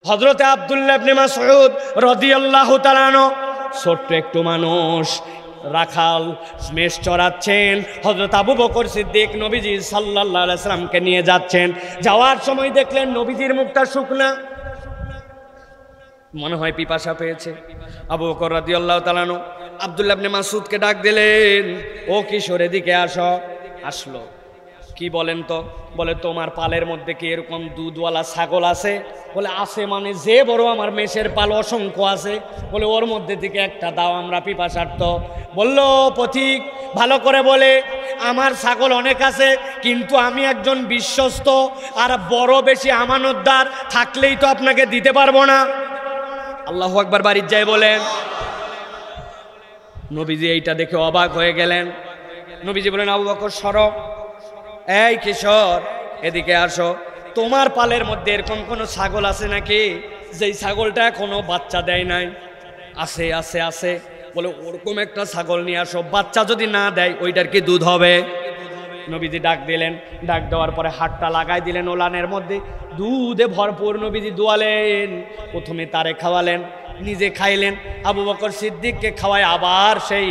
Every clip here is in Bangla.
হযরতে আব্দুল্লাহ ইবনে মাসউদ রাদিয়াল্লাহু তাআলা আনহু ছোট্ট একটু মানুষ, রাখাল মেষ চড়াচ্ছেন। হযরত আবু বকর সিদ্দিক নবীজি সাল্লাল্লাহু আলাইহি সাল্লামকে নিয়ে যাচ্ছেন। যাওয়ার সময় দেখলেন নবীজির মুখটা শুকনা, মনে হয় পিপাসা পেয়েছে। আবু বকর রাদিয়াল্লাহু তাআলা আনহু আব্দুল্লাহ ইবনে মাসউদকে ডাক দিলেন, ও কিশোর এদিকে আসো। আসলো। কি বলেন তো? বলে তোমার পালের মধ্যে কি এরকম দুধওয়ালা ছাগল আছে? বলে আছে, মানে যে বড় আমার মেষের পাল অসংখ্য আছে। বলে ওর মধ্যে থেকে একটা দাও, আমরা পিপাসার্থ। বলল পথিক ভালো করে বলে, আমার ছাগল অনেক আছে, কিন্তু আমি একজন বিশ্বস্ত আর বড় বেশি আমানতদার, থাকলেই তো আপনাকে দিতে পারবো না। আল্লাহু আকবার বাড়ির যায় বলেন। নবীজি এইটা দেখে অবাক হয়ে গেলেন। নবীজি বলেন, আবু বকর সরো, এই কিশোর এদিকে আসো। তোমার পালের মধ্যে এরকম কোন ছাগল আছে নাকি যেই ছাগলটা এখনো বাচ্চা দেয় নাই? আছে আছে আছে। বলে ওরকম একটা ছাগল নিয়ে আসো, বাচ্চা যদি না দেয় ওইটার কি দুধ হবে? নবীজি ডাক দিলেন, ডাক দেওয়ার পরে হাতটা লাগাই দিলেন ওলানের মধ্যে, দুধে ভরপুর। নবীজি দোয়ালেন, প্রথমে তারে খাওয়ালেন, নিজে খাইলেন, আবু বকর সিদ্দিককে খাওয়ায় আবার সেই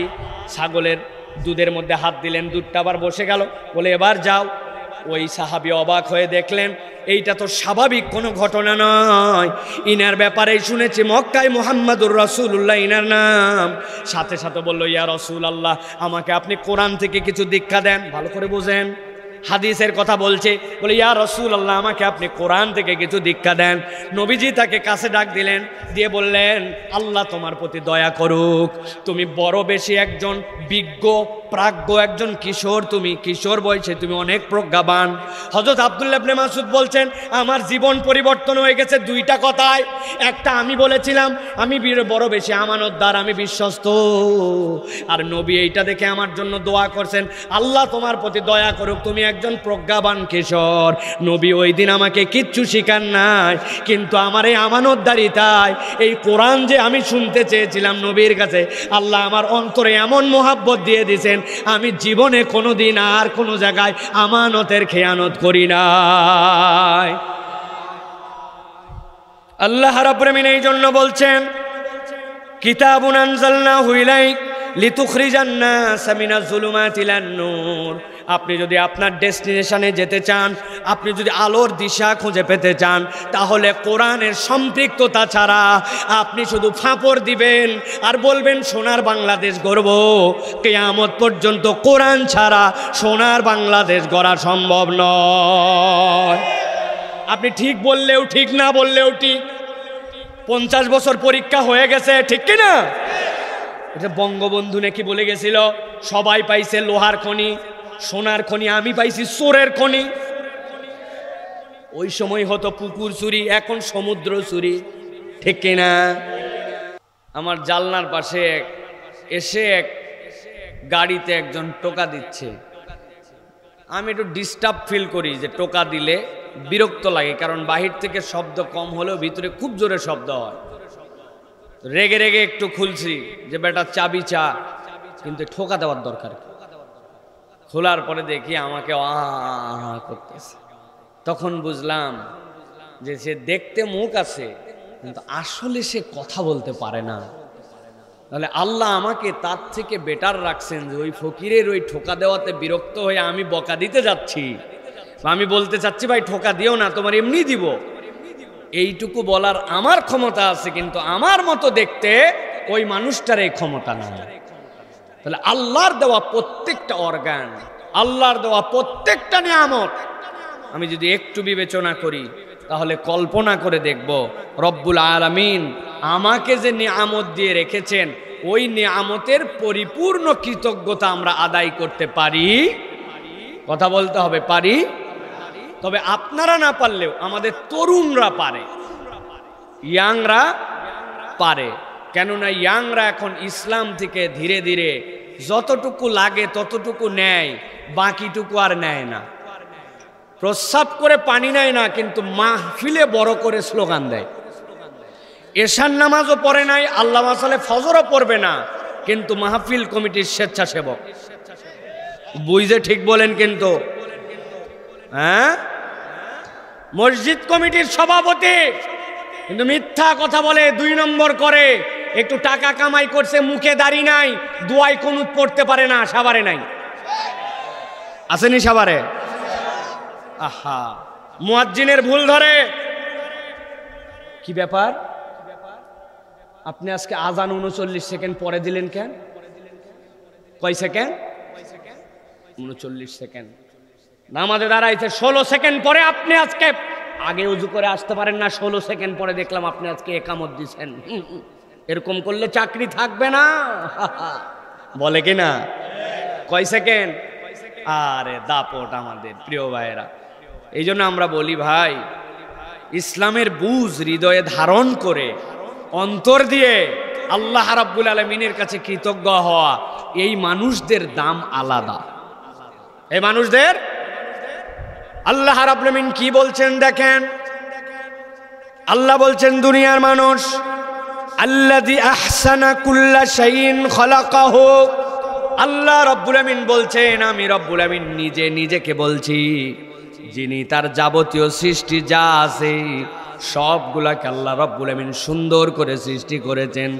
ছাগলের দুধের মধ্যে হাত দিলেন, দুধটা আবার বসে গেল। বলে এবার যাও। ওই সাহাবী অবাক হয়ে দেখলেন এইটা তো স্বাভাবিক কোনো ঘটনা নয়, ইনার ব্যাপারেই শুনেছি মক্কায় মুহাম্মাদুর রাসূলুল্লাহ ইনার নাম। সাথে সাথে বলল, ইয়া রাসূলুল্লাহ আমাকে আপনি কোরআন থেকে কিছু দীক্ষা দেন। ভালো করে বুঝেন, হাদিসের কথা বলছে। বলে ইয়া রাসূলুল্লাহ আমাকে আপনি কোরআন থেকে কিছু দীক্ষা দেন। নবীজি তাকে কাছে ডাক দিলেন, দিয়ে বললেন, আল্লাহ তোমার প্রতি দয়া করুক, তুমি বড় বেশি একজন বিজ্ঞ প্রাজ্ঞ একজন কিশোর, তুমি কিশোর বয়সে তুমি অনেক প্রজ্ঞাবান। হযরত আব্দুল্লাহ ইবনে মাসউদ বলছেন, আমার জীবন পরিবর্তন হয়ে গেছে দুইটা কথায়। একটা, আমি বলেছিলাম আমি বড় বেশি আমানতদার, আমি বিশ্বস্ত, আর নবী এইটা দেখে আমার জন্য দোয়া করছেন, আল্লাহ তোমার প্রতি দয়া করুক, তুমি একজন প্রজ্ঞাবান কিশোর। নবী ওই দিন আমাকে কিচ্ছু শিখান নাই, কিন্তু আমার এই আমানতদারিতায় এই কোরআন যে আমি শুনতে চেয়েছিলাম নবীর কাছে, আল্লাহ আমার অন্তরে এমন মোহাব্বত দিয়ে দিয়েছেন, আমি জীবনে কোনোদিন আর কোনো জায়গায় আমানতের খেয়ানত করি নাই। আল্লাহ রাব্বুল আমিন এই জন্য বলছেন, কিতাবুন আনজালনাহু ইলাইক লিতুখরিজান নাস মিনাজ যুলুমাতি ইলান নূর। আপনি যদি আপনার ডেস্টিনেশনে যেতে চান, আপনি যদি আলোর দিশা খুঁজে পেতে চান, তাহলে কোরআনের সম্পৃক্ততা ছাড়া আপনি শুধু ফাঁপড় দিবেন আর বলবেন সোনার বাংলাদেশ গড়ব। কিয়ামত পর্যন্ত কোরআন ছাড়া সোনার বাংলাদেশ গড়া সম্ভব নয়। আপনি ঠিক বললেও ঠিক, না বললেও ঠিক। 50 বছর পরীক্ষা হয়ে গেছে, ঠিক কিনা? এটা বঙ্গবন্ধু নাকি বলে গেছিল, সবাই পাইছে লোহার খনি, সোনার খনি, আমি পাইছি চোরের খনি। ওই সময় হতো পুকুর চুরি, এখন সমুদ্র চুরি, ঠিক কিনা? আমার জানলার পাশে এসে এক গাড়িতে একজন টোকা দিচ্ছে। আমি একটু ডিস্টার্ব ফিল করি, যে টোকা দিলে বিরক্ত লাগে, কারণ বাহির থেকে শব্দ কম হলেও ভিতরে খুব জোরে শব্দ হয়। রেগে রেগে একটু খুলছি যে বেটা চাবি চা, কিন্তু ঠোকা দেওয়ার দরকার। খোলার পরে দেখি আমাকে করতেছে। তখন বুঝলাম যে সে দেখতে মুখ আছে, কিন্তু আসলে সে কথা বলতে পারে না। তাহলে আল্লাহ আমাকে তার থেকে বেটার রাখছেন, যে ওই ফকিরের ওই ঠোকা দেওয়াতে বিরক্ত হয়ে আমি বকা দিতে যাচ্ছি, আমি বলতে চাচ্ছি ভাই ঠোকা দিও না, তোমার এমনি দিব, এইটুকু বলার আমার ক্ষমতা আছে, কিন্তু আমার মতো দেখতে ওই মানুষটার এই ক্ষমতা নাই। তাহলে আল্লাহর দেওয়া প্রত্যেকটা অর্গান, আল্লাহর দেওয়া প্রত্যেকটা নিয়ামত আমি যদি একটু বিবেচনা করি, তাহলে কল্পনা করে দেখব রব্বুল আলামিন আমাকে যে নিয়ামত দিয়ে রেখেছেন, ওই নিয়ামতের পরিপূর্ণ কৃতজ্ঞতা আমরা আদায় করতে পারি। কথা বলতে হবে, পারি। তবে আপনারা না পারলেও আমাদের তরুণরা পারে, ইয়াংরা পারে। কেননা ইয়াংরা এখন ইসলাম থেকে ধীরে ধীরে যতটুকু লাগে ততটুকু নেয়, বাকিটুকু আর নেয় না। প্রস্রাব করে পানি নেয় না, কিন্তু মাহফিলে বড় করে স্লোগান দেয়। এশার নামাজও পড়ে নাই, আল্লাহ মাসালে ফজরও পড়বে না, কিন্তু মাহফিল কমিটির স্বেচ্ছাসেবক। বুঝে ঠিক বলেন কিন্তু, হ্যাঁ? মসজিদ কমিটির সভাপতি, কিন্তু মিথ্যা কথা বলে, 2 নম্বর করে, একটু টাকা কামাই করছে, মুখে দাড়ি নাই, দোয়ায় কুনুত পড়তে পারে না, সাভারে নাই। আসেনি সাভারে? আহা, মুয়াজ্জিনের ভুল ধরে। কি ব্যাপার, আপনি আজকে আজান 39 সেকেন্ড পরে দিলেন কেন? কয় সেকেন্ড? 39 সেকেন্ড। নামাজে দাঁড়াইছে 16 সেকেন্ড পরে, আপনি আজকে আগে উজু করে আসতে পারেন না, 16 সেকেন্ড পরে দেখলাম আপনি আজকে একামত দিচ্ছেন। এরকম করলে চাকরি থাকবে না, বলে কি না? কয় সেকেন্ড? আরে দাপট আমাদের প্রিয় ভাইয়েরা। এই জন্য আমরা বলি ভাই, ইসলামের বুঝ হৃদয়ে ধারণ করে অন্তর দিয়ে আল্লাহ রাব্বুল আলামিনের কাছে কৃতজ্ঞ হওয়া, এই মানুষদের দাম আলাদা। এই মানুষদের আল্লাহ রাব্বুল আলামিন কি বলছেন দেখেন। আল্লাহ বলছেন, দুনিয়ার মানুষ, আল্লাযী আহসানা কুল্লা শাইইন খালাকাহু। আল্লাহ রাব্বুল আলামিন বলছেন, আমি রাব্বুল আলামিন নিজে নিজেকে বলছি, যিনি তার যাবতীয় সৃষ্টি যা আছে সবগুলাকে আল্লাহ রাব্বুল আলামিন সুন্দর করে সৃষ্টি করেছেন।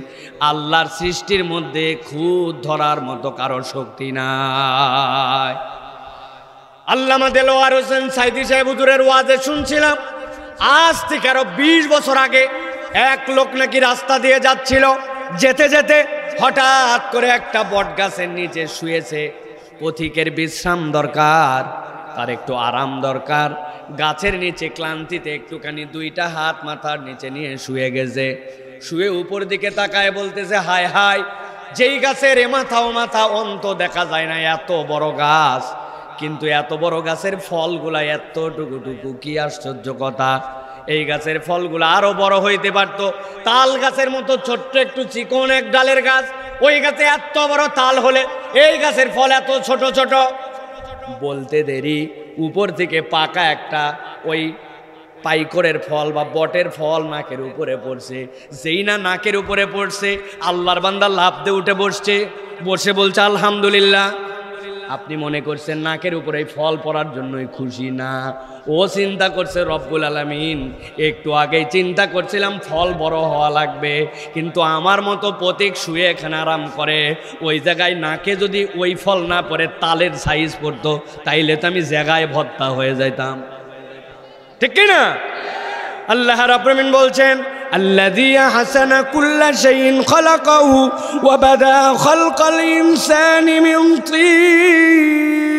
আল্লাহর সৃষ্টির মধ্যে খুদ ধরার মতো কারো শক্তি নাই। আল্লামা দেলোয়ার হোসেন সাইদি সাহেব হুজুরের ওয়াজে শুনছিলাম, আজ থেকে আরো 20 বছর আগে এক লোক নাকি রাস্তা দিয়ে যাচ্ছিল, যেতে যেতে হঠাৎ করে একটা বট গাছের নিচে শুয়েছে। পথিকের বিশ্রাম দরকার, তার একটু আরাম দরকার। গাছের নিচে ক্লান্তিতে একটুখানি 2টা হাত মাথার নিচে নিয়ে শুয়ে গেছে। শুয়ে উপর দিকে তাকায় বলতেছে, হায় হায়, যেই গাছের এ মাথা ও মাথা অন্ত দেখা যায় না, এত বড় গাছ, কিন্তু এত বড় গাছের ফলগুলা এতটুকু টুকু, কি আশ্চর্য কথা। এই গাছের ফলগুলা আরো বড় হইতে পারত। তাল গাছের মতো ছোট্ট একটু চিকন এক ডালের গাছ, ওই গাছে এত বড় তাল হলে এই গাছের ফল এত ছোট ছোট। বলতে দেরি, উপর থেকে পাকা একটা ওই পাইকরের ফল বা বটের ফল নাকের উপরে পড়ছে। যেই না নাকের উপরে পড়ছে, আল্লাহর বান্দা লাফ দিয়ে উঠে বসছে, বসে বলছে আলহামদুলিল্লাহ। আপনি মনে করছেন নাকের উপরে এই ফল পড়ার জন্যই খুশি? না, ও চিন্তা করছে রব্বুল আলামিন, একটু আগেই চিন্তা করছিলাম ফল বড় হওয়া লাগবে, কিন্তু আমার মতো পথিক শুয়ে এখানে আরাম করে, ওই জায়গায় নাকে যদি ওই ফল না পড়ে তালের সাইজ পড়তো, তাইলে তো আমি জায়গায় ভর্তা হয়ে যাইতাম। ঠিক কি না? আল্লাহ রাব্বুল আলামিন বলছেন, الذي أحسن كل شيء خلقه وبدأ خلق الإنسان من طين।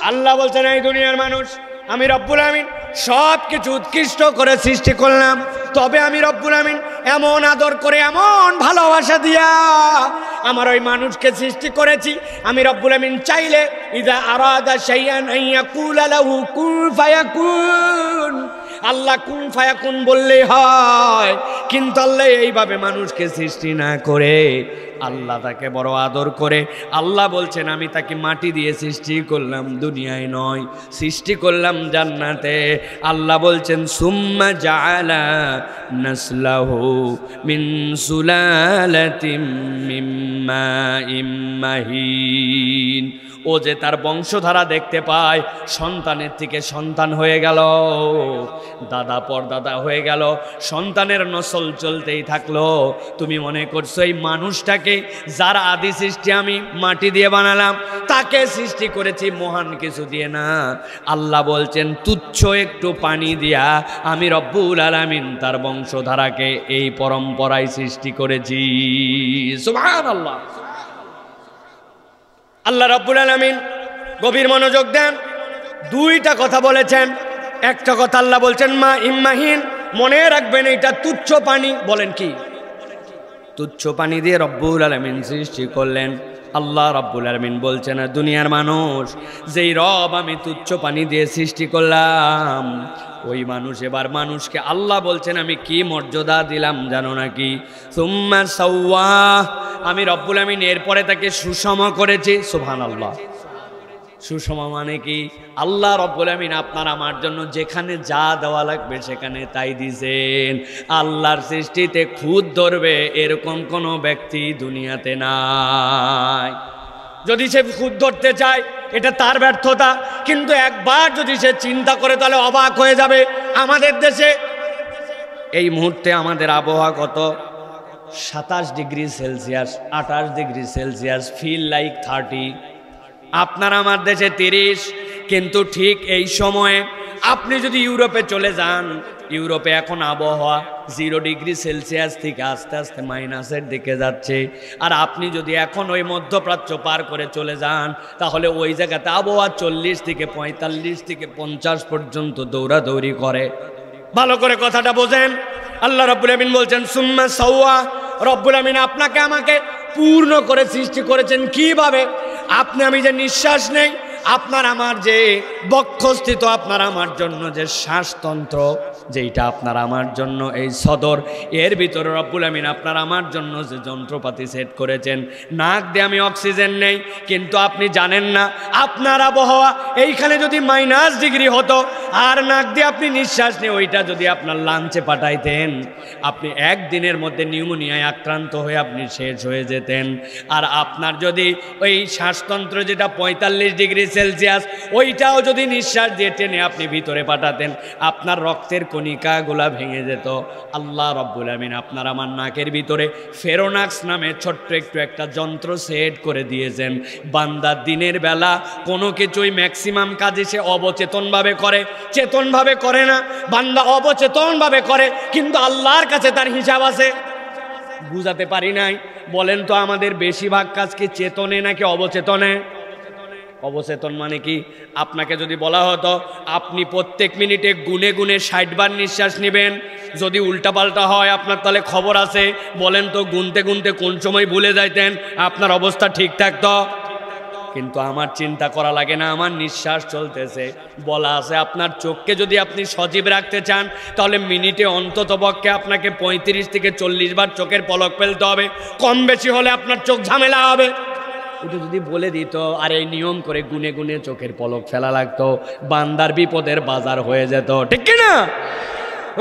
আল্লাহ বলছেন, এই দুনিয়ার মানুষ, আমি রব্বুল আমিন সব কিছু উৎকৃষ্ট করে সৃষ্টি করলাম, তবে আমি রব্বুল আমিন এমন আদর করে, এমন ভালোবাসা দিয়া আমার ওই মানুষকে সৃষ্টি করেছি। আমি রব্বুল আমিন চাইলে ইযা আরাদা শাইআন আন ইয়াকুলা লাহু কুন ফায়াকুন, আল্লাহ কুন ফায়াকুন বললেই হয়। কিন্তু আল্লাহ এইভাবে মানুষকে সৃষ্টি না করে, আল্লাহ তাকে বড় আদর করে। আল্লাহ বলছেন, আমি তাকে মাটি দিয়ে সৃষ্টি করলাম, দুনিয়ায় নয়, সৃষ্টি করলাম জান্নাতে। আল্লাহ বলছেন, সুম্মা জাআলা নাসলাহু মিন সুলালাতিম মিন মাইম মাহিন। ও যে তার বংশধারা দেখতে পায়, সন্তানের থেকে সন্তান হয়ে গেল, দাদা পর দাদা হয়ে গেল, সন্তানের নসল চলতেই থাকলো। তুমি মনে করছো এই মানুষটাকে, যার আদি সৃষ্টি আমি মাটি দিয়ে বানালাম, তাকে সৃষ্টি করেছি মহান কিছু দিয়ে? না, আল্লাহ বলছেন তুচ্ছ একটু পানি দিয়া আমি রব্বুল আলামিন তার বংশধারাকে এই পরম্পরায় সৃষ্টি করেছি। সুবহানাল্লাহ। আল্লাহ রাব্বুল আলামিন গভীর মনোযোগ দেন, 2টা কথা বলেছেন। একটা কথা আল্লাহ বলছেন মা ইম্মাহিন, মনে রাখবেন এটা তুচ্ছ পানি। বলেন কি? তুচ্ছ পানি দিয়ে রব্বুল আলামিন সৃষ্টি করলেন। আল্লাহ রাব্বুল আলামিন বলছেন, দুনিয়ার মানুষ, যেই রব আমি তুচ্ছ পানি দিয়ে সৃষ্টি করলাম, ওই মানুষ, এবার মানুষকে আল্লাহ বলছেন আমি কি মর্যাদা দিলাম জানো নাকি? সুম্মা সাওয়া, আমি রব্বুল আমিন এরপরে তাকে সুষম করেছি। সুবহানাল্লাহ। সুষম মানে কি? আল্লাহ রব্বুল আমিন আপনার আমার জন্য যেখানে যা দেওয়া লাগবে সেখানে তাই দিয়েছেন। আল্লাহর সৃষ্টিতে খুদ ধরবে এরকম কোনো ব্যক্তি দুনিয়াতে নাই। যদি সে খুদ ধরতে চায় এটা তার ব্যর্থতা। কিন্তু একবার যদি সে চিন্তা করে তাহলে অবাক হয়ে যাবে। আমাদের দেশে এই মুহূর্তে আমাদের আবহাওয়া কত? 27 degree Celsius, 28 degree Celsius, feel like 30। আপনার আমার দেশে 30। কিন্তু ঠিক এই সময়ে আপনি যদি ইউরোপে চলে যান, ইউরোপে এখন আবহাওয়া 0 ডিগ্রি সেলসিয়াস থেকে আস্তে আস্তে মাইনাসের দিকে যাচ্ছে। আর আপনি যদি এখন ওই মধ্যপ্রাচ্য পার করে চলে যান, তাহলে ওই জায়গাতে আবহাওয়া 40 থেকে 45 থেকে 50 পর্যন্ত দৌড়াদৌড়ি করে। ভালো করে কথাটা বোঝেন। আল্লাহ রাব্বুল আমিন বলছেন সুম্মা সাওয়া। রব্বুল আমিন আপনাকে আমাকে পূর্ণ করে সৃষ্টি করেছেন কিভাবে? আপনি আমি যে নিঃশ্বাস নেই, আপনার আমার যে বক্ষস্থিত আপনার আমার জন্য যে শ্বাসতন্ত্র, যেইটা আপনার আমার জন্য এই সদর, এর ভিতরে রব্বুল আমিন আপনার আমার জন্য যে যন্ত্রপাতি সেট করেছেন। নাক দিয়ে আমি অক্সিজেন নেই, কিন্তু আপনি জানেন না আপনার আবহাওয়া এইখানে যদি মাইনাস ডিগ্রি হতো আর নাক দিয়ে আপনি নিঃশ্বাস নিয়ে ওইটা যদি আপনার লাঞ্চে পাঠাইতেন, আপনি একদিনের মধ্যে নিউমোনিয়ায় আক্রান্ত হয়ে আপনি শেষ হয়ে যেতেন। আর আপনার যদি ওই শ্বাসতন্ত্র যেটা 45 ডিগ্রি সেলসিয়াস, ওইটাও যদি নিঃশ্বাস দিয়ে টেনে আপনি ভিতরে পাঠাতেন, আপনার রক্তের কণিকাগুলা ভেঙে যেত। আল্লাহ রাব্বুল আমিন আপনার আমার নাকের ভিতরে ফেরোনাক্স নামে ছোট্ট একটু একটা যন্ত্র সেট করে দিয়েছেন। বান্দা দিনের বেলা কোনো কিছুই ম্যাক্সিমাম কাজে সে অবচেতনভাবে করে, চেতনভাবে করে না। বান্দা অবচেতনভাবে করে, কিন্তু আল্লাহর কাছে তার হিসাব আছে। বুঝাতে পারি নাই? বলেন তো আমাদের বেশিরভাগ কাজ কি চেতনে নাকি অবচেতনে? অবচেতন মানে কি? আপনাকে যদি বলা হতো আপনি প্রত্যেক মিনিটে গুনে গুনে 60 বার নিঃশ্বাস নেবেন, যদি উল্টাপাল্টা হয় আপনার তাহলে খবর আছে। বলেন তো গুনতে গুনতে কোন সময় ভুলে যাইতেন? আপনার অবস্থা ঠিক থাকতো। কিন্তু আমার চিন্তা করা লাগে না, আমার নিঃশ্বাস চলতেছে। বলা আছে আপনার চোখকে যদি আপনি সজীব রাখতে চান, তাহলে মিনিটে অন্তত পক্ষে আপনাকে 35 থেকে 40 বার চোখের পলক ফেলতে হবে। কম বেশি হলে আপনার চোখ ঝামেলা হবে। এটা যদি বলে দিত আর এই নিয়ম করে গুনে গুনে চোখের পলক ফেলা লাগতো, বান্দার বিপদের বাজার হয়ে যেত, ঠিক কিনা?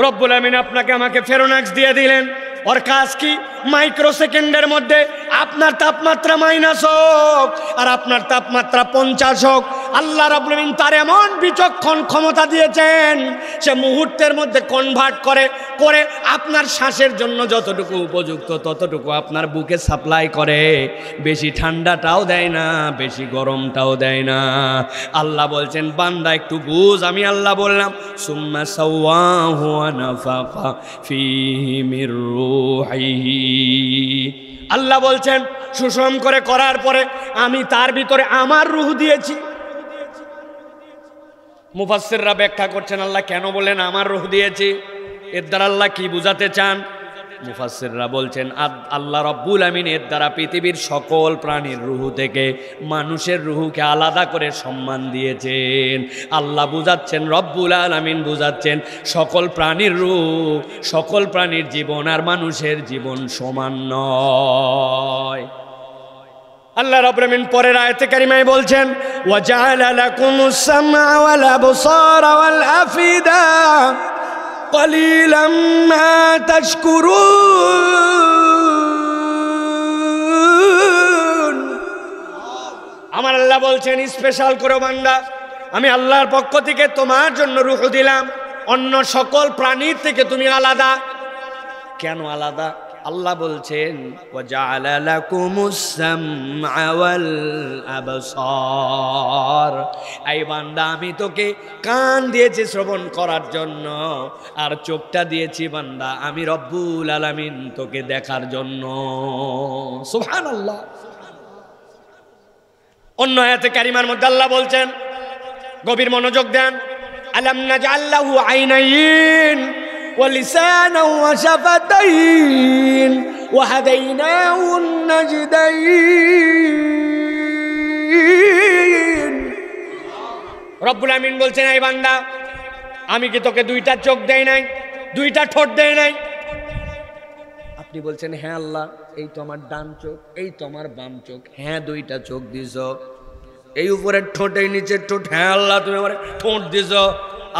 রব্বুল আমিন আপনাকে আমাকে ফেরোনাক্স দিয়ে দিলেন। ওর কাজ কি? মাইক্রো সেকেন্ডের মধ্যে আপনার তাপমাত্রা মাইনাস হোক আর আপনার তাপমাত্রা 50 হোক, আল্লাহ রাব্বুল আমিন তার এমন বিচক্ষণ ক্ষমতা দিয়েছেন, সে মুহূর্তের মধ্যে কনভার্ট করে করে আপনার শ্বাসের জন্য যতটুকু উপযুক্ত ততটুকু আপনার বুকে সাপ্লাই করে। বেশি ঠান্ডাটাও দেয় না, বেশি গরমটাও দেয় না। আল্লাহ বলছেন বান্দা একটু বুঝ। আমি আল্লাহ বললাম সুম্মা সাওয়াহু ওয়া নাফাখা ফীহি মির রূহিহি। আল্লাহ বলছেন সুষম করে করার পরে আমি তার ভিতরে আমার রূহ দিয়েছি। মুফাসসিররা ব্যাখ্যা করছেন আল্লাহ কেন বলেন আমার রূহ দিয়েছি, এর দ্বারা আল্লাহ কি বুঝাতে চান? মুফাসসিররা বলছেন আল্লাহ রাব্বুল আমিন এর দ্বারা পৃথিবীর সকল প্রাণীর রূহ থেকে মানুষের রূহকে আলাদা করে সম্মান দিয়েছেন। আল্লাহ বুঝাচ্ছেন, রব্বুল আলামিন বুঝাচ্ছেন সকল প্রাণীর রূহ, সকল প্রাণীর জীবন আর মানুষের জীবন সমান নয়। আল্লাহ রাব্বুল আমিন পরের আয়াতে কারিমায় বলছেন ওয়া জাআলা লাকুমুস সামআ ওয়াল আবসারা ওয়াল আফিদা ক্বালিলাম মা তাশকুরুন। আমার আল্লাহ বলছেন স্পেশাল করে বান্দা, আমি আল্লাহর পক্ষ থেকে তোমার জন্য রূহ দিলাম, অন্য সকল প্রাণীর থেকে তুমি আলাদা। কেন আলাদা? আল্লাহ বলছেন ওয়াজআলা লাকুমুস সামআ ওয়াল আবসার। এই বান্দা আমি তোকে কান দিয়েছি শ্রবণ করার জন্য, আর চোখটা দিয়েছি বান্দা আমি রব্বুল আলামিন তোকে দেখার জন্য। সুবহানাল্লাহ। অন্য আয়াতে কারিমার মধ্যে আল্লাহ বলছেন, গভীর মনোযোগ দেন, আলাম নাজআল লাহু আইনাইন ولسانا وشفتين وهديناه النجدين। রব্বুল আমিন বলছেন এই বান্দা আমি কি তোকে দুইটা চোখ দেই নাই, দুইটা ঠোঁট দেই নাই? আপনি বলছেন হ্যাঁ আল্লাহ, এই তো আমার ডান চোখ, এই তো আমার বাম চোখ। হ্যাঁ দুইটা চোখ দিছ। এই উপরের ঠোঁট, এই নিচের ঠোঁট। হ্যাঁ আল্লাহ তুমি আমার ঠোঁট দিছ।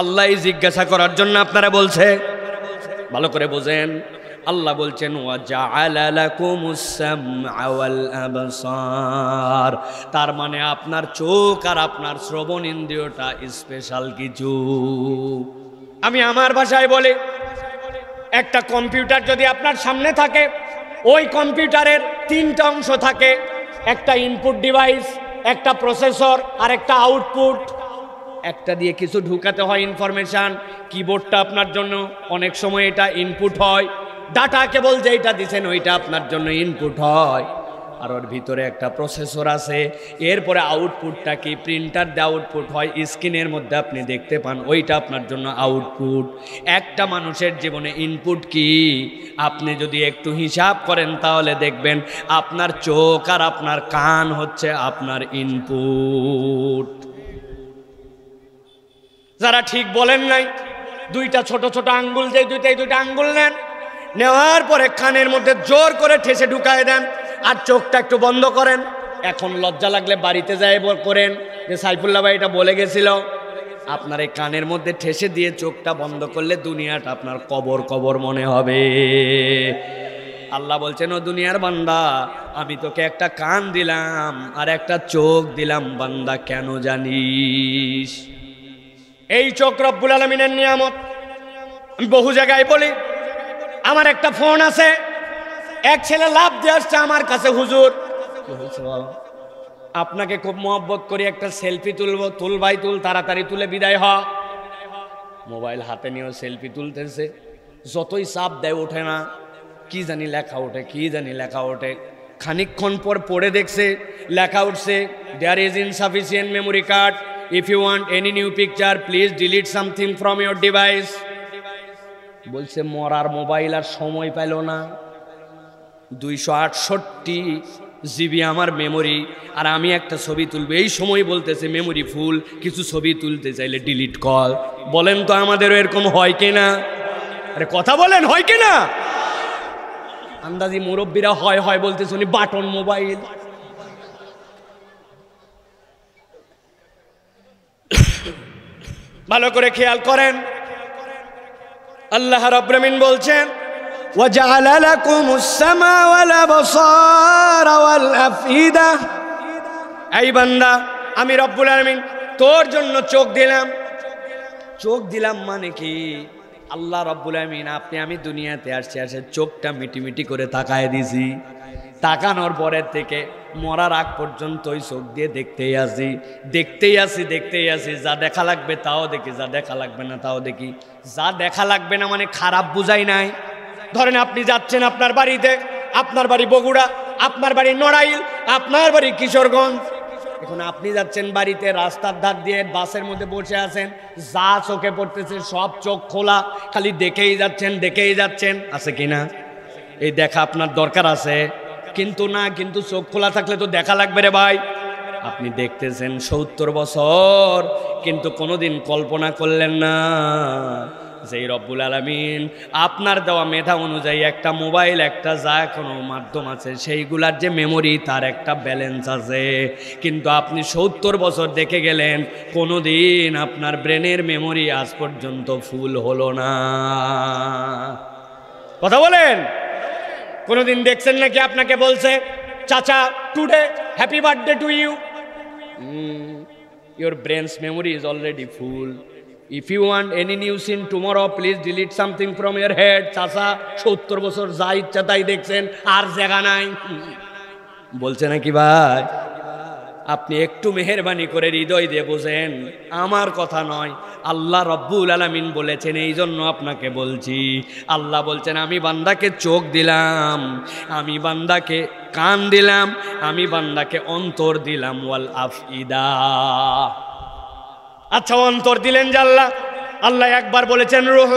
আল্লাহ জিজ্ঞাসা করার জন্য আপনারা বলছে। ভালো করে বোঝেন, আল্লাহ বলছেন ওয়া জাআলা লাকুমুস সামআ ওয়াল আবসার, তার মানে আপনার চোখ আর আপনার শ্রবণ ইন্দ্রিয়টা স্পেশাল কিছু। আমি আমার ভাষায় বলি, একটা কম্পিউটার যদি আপনার সামনে থাকে, ওই কম্পিউটারের তিনটা অংশ থাকে, একটা ইনপুট ডিভাইস, একটা প্রসেসর আর একটা আউটপুট। একটা দিয়ে কিছু ঢুকাতে হয় ইনফরমেশন, কিবোর্ডটা আপনার জন্য অনেক সময় এটা ইনপুট হয়, ডাটা কেবল যেটা দিচ্ছেন ওইটা আপনার জন্য ইনপুট হয়, আর ওর ভিতরে একটা প্রসেসর আছে। এরপরে আউটপুটটা কি, প্রিন্টার দিয়ে আউটপুট হয়, স্ক্রিনের মধ্যে আপনি দেখতে পান, ওইটা আপনার জন্য আউটপুট। একটা মানুষের জীবনে ইনপুট কি, আপনি যদি একটু হিসাব করেন তাহলে দেখবেন আপনার চোখ আর আপনার কান হচ্ছে আপনার ইনপুট। যারা ঠিক বলেন নাই, দুইটা ছোট ছোট আঙ্গুল, যে দুইটা আঙ্গুল নেন, নেওয়ার পরে কানের মধ্যে জোর করে ঠেসে ঢুকায় দেন আর চোখটা একটু বন্ধ করেন। এখন লজ্জা লাগলে বাড়িতে যায় করেন যে সাইফুল্লাহ ভাই এটা বলে গেছিল। আপনার এই কানের মধ্যে ঠেসে দিয়ে চোখটা বন্ধ করলে দুনিয়াটা আপনার কবর কবর মনে হবে। আল্লাহ বলছেন, ও দুনিয়ার বান্দা, আমি তোকে একটা কান দিলাম আর একটা চোখ দিলাম বান্দা, কেন জানিস? এই চোখ রব্বুল আলামিনের নিয়ামত। আমি বহু জায়গায় বলি, আমার একটা ফোন আছে, এক ছেলে লাভ দিয়ে আসছে আমার কাছে, হুজুর আপনাকে খুব মহব্বত করি, একটা সেলফি তুলবো। তুল ভাই তুল, তাড়াতাড়ি তুলে বিদায় হ। মোবাইল হাতে নিয়েও সেলফি তুলতেছে, যতই চাপ দেয় ওঠে না, কি জানি লেখা ওঠে, কি জানি লেখা ওঠে। খানিকক্ষণ পর পড়ে দেখছে লেখা উঠছে, there is insufficient memory card, if you want any new picture please delete something from your device. বলছে মরার মোবাইল আর সময় পেল না, 268 জিবি আমার মেমোরি, আর আমি একটা ছবি তুলবো, এই সময় বলতেছে মেমোরি ফুল, কিছু ছবি তুলতে চাইলে ডিলিট কল। বলেন তো আমাদেরও এরকম হয় কিনা? আরে কথা বলেন, হয় কিনা? আন্দাজি মুরব্বীরা হয় হয় বলতেছে, উনি বাটন মোবাইল। ভালো করে খেয়াল করেন, আল্লাহ রাব্বুল আমিন বলছেন وَجَعَلَ لَكُمُ السَّمْعَ وَالْأَبْصَارَ وَالْأَفْئِدَةَ। এই বান্দা, আমি রব্বুল আলামিন তোর জন্য চোখ দিলাম। চোখ দিলাম মানে কি? আল্লাহ রব্বুল আলামিন, আমি দুনিয়াতে আসছি, চোখটা মিটিমিটি করে তাকায় দিছি। তাকানোর পরের থেকে মরার আগ পর্যন্ত ওই চোখ দিয়ে দেখতেই আছি। যা দেখা লাগবে তাও দেখি, যা দেখা লাগবে না তাও দেখি। যা দেখা লাগবে না মানে খারাপ বুঝাই নাই। ধরেন আপনি যাচ্ছেন আপনার বাড়িতে, আপনার বাড়ি বগুড়া, আপনার বাড়ি নড়াইল, আপনার বাড়ি কিশোরগঞ্জ। এখন আপনি যাচ্ছেন বাড়িতে, রাস্তার ধার দিয়ে বাসের মধ্যে বসে আছেন, যা চোখে পড়তেছে সব চোখ খোলা, খালি দেখেই যাচ্ছেন। আছে কিনা? এই দেখা আপনার দরকার আছে, কিন্তু না, কিন্তু চোখ খোলা থাকলে তো দেখা লাগবে রে ভাই। আপনি দেখতেছেন 70 বছর, কিন্তু কোনোদিন কল্পনা করলেন না যে রব্বুল আলামিন আপনার দেওয়া মেধা অনুযায়ী একটা মোবাইল, একটা যা কোনো মাধ্যম আছে, সেইগুলার যে মেমোরি, তার একটা ব্যালেন্স আছে। কিন্তু আপনি 70 বছর দেখে গেলেন, কোনোদিন আপনার ব্রেনের মেমোরি আজ পর্যন্ত ফুল হলো না। কথা বলেন, কোনোদিন দেখছেন নাকি আপনাকে বলছে, চাচা today happy birthday to you? Your brain's memory is already full. If you want any new scene tomorrow, please delete something from your head. চাচা 70 বছর যা ইচ্ছা তাই দেখছেন, আর জায়গা নাই। বলছে নাকি ভাই? আপনি একটু মেহেরবানি করে হৃদয় দিয়ে বোঝেন, আমার কথা নয়, আল্লাহ রব্বুল আলামিন বলেছেন, এই জন্য আপনাকে বলছি। আল্লাহ বলছেন, আমি বান্দাকে চোখ দিলাম, আমি বান্দাকে কান দিলাম, আমি বান্দাকে অন্তর দিলাম, ওয়াল আফইদা। আচ্ছা, অন্তর দিলেন যে আল্লাহ একবার বলেছেন রূহ,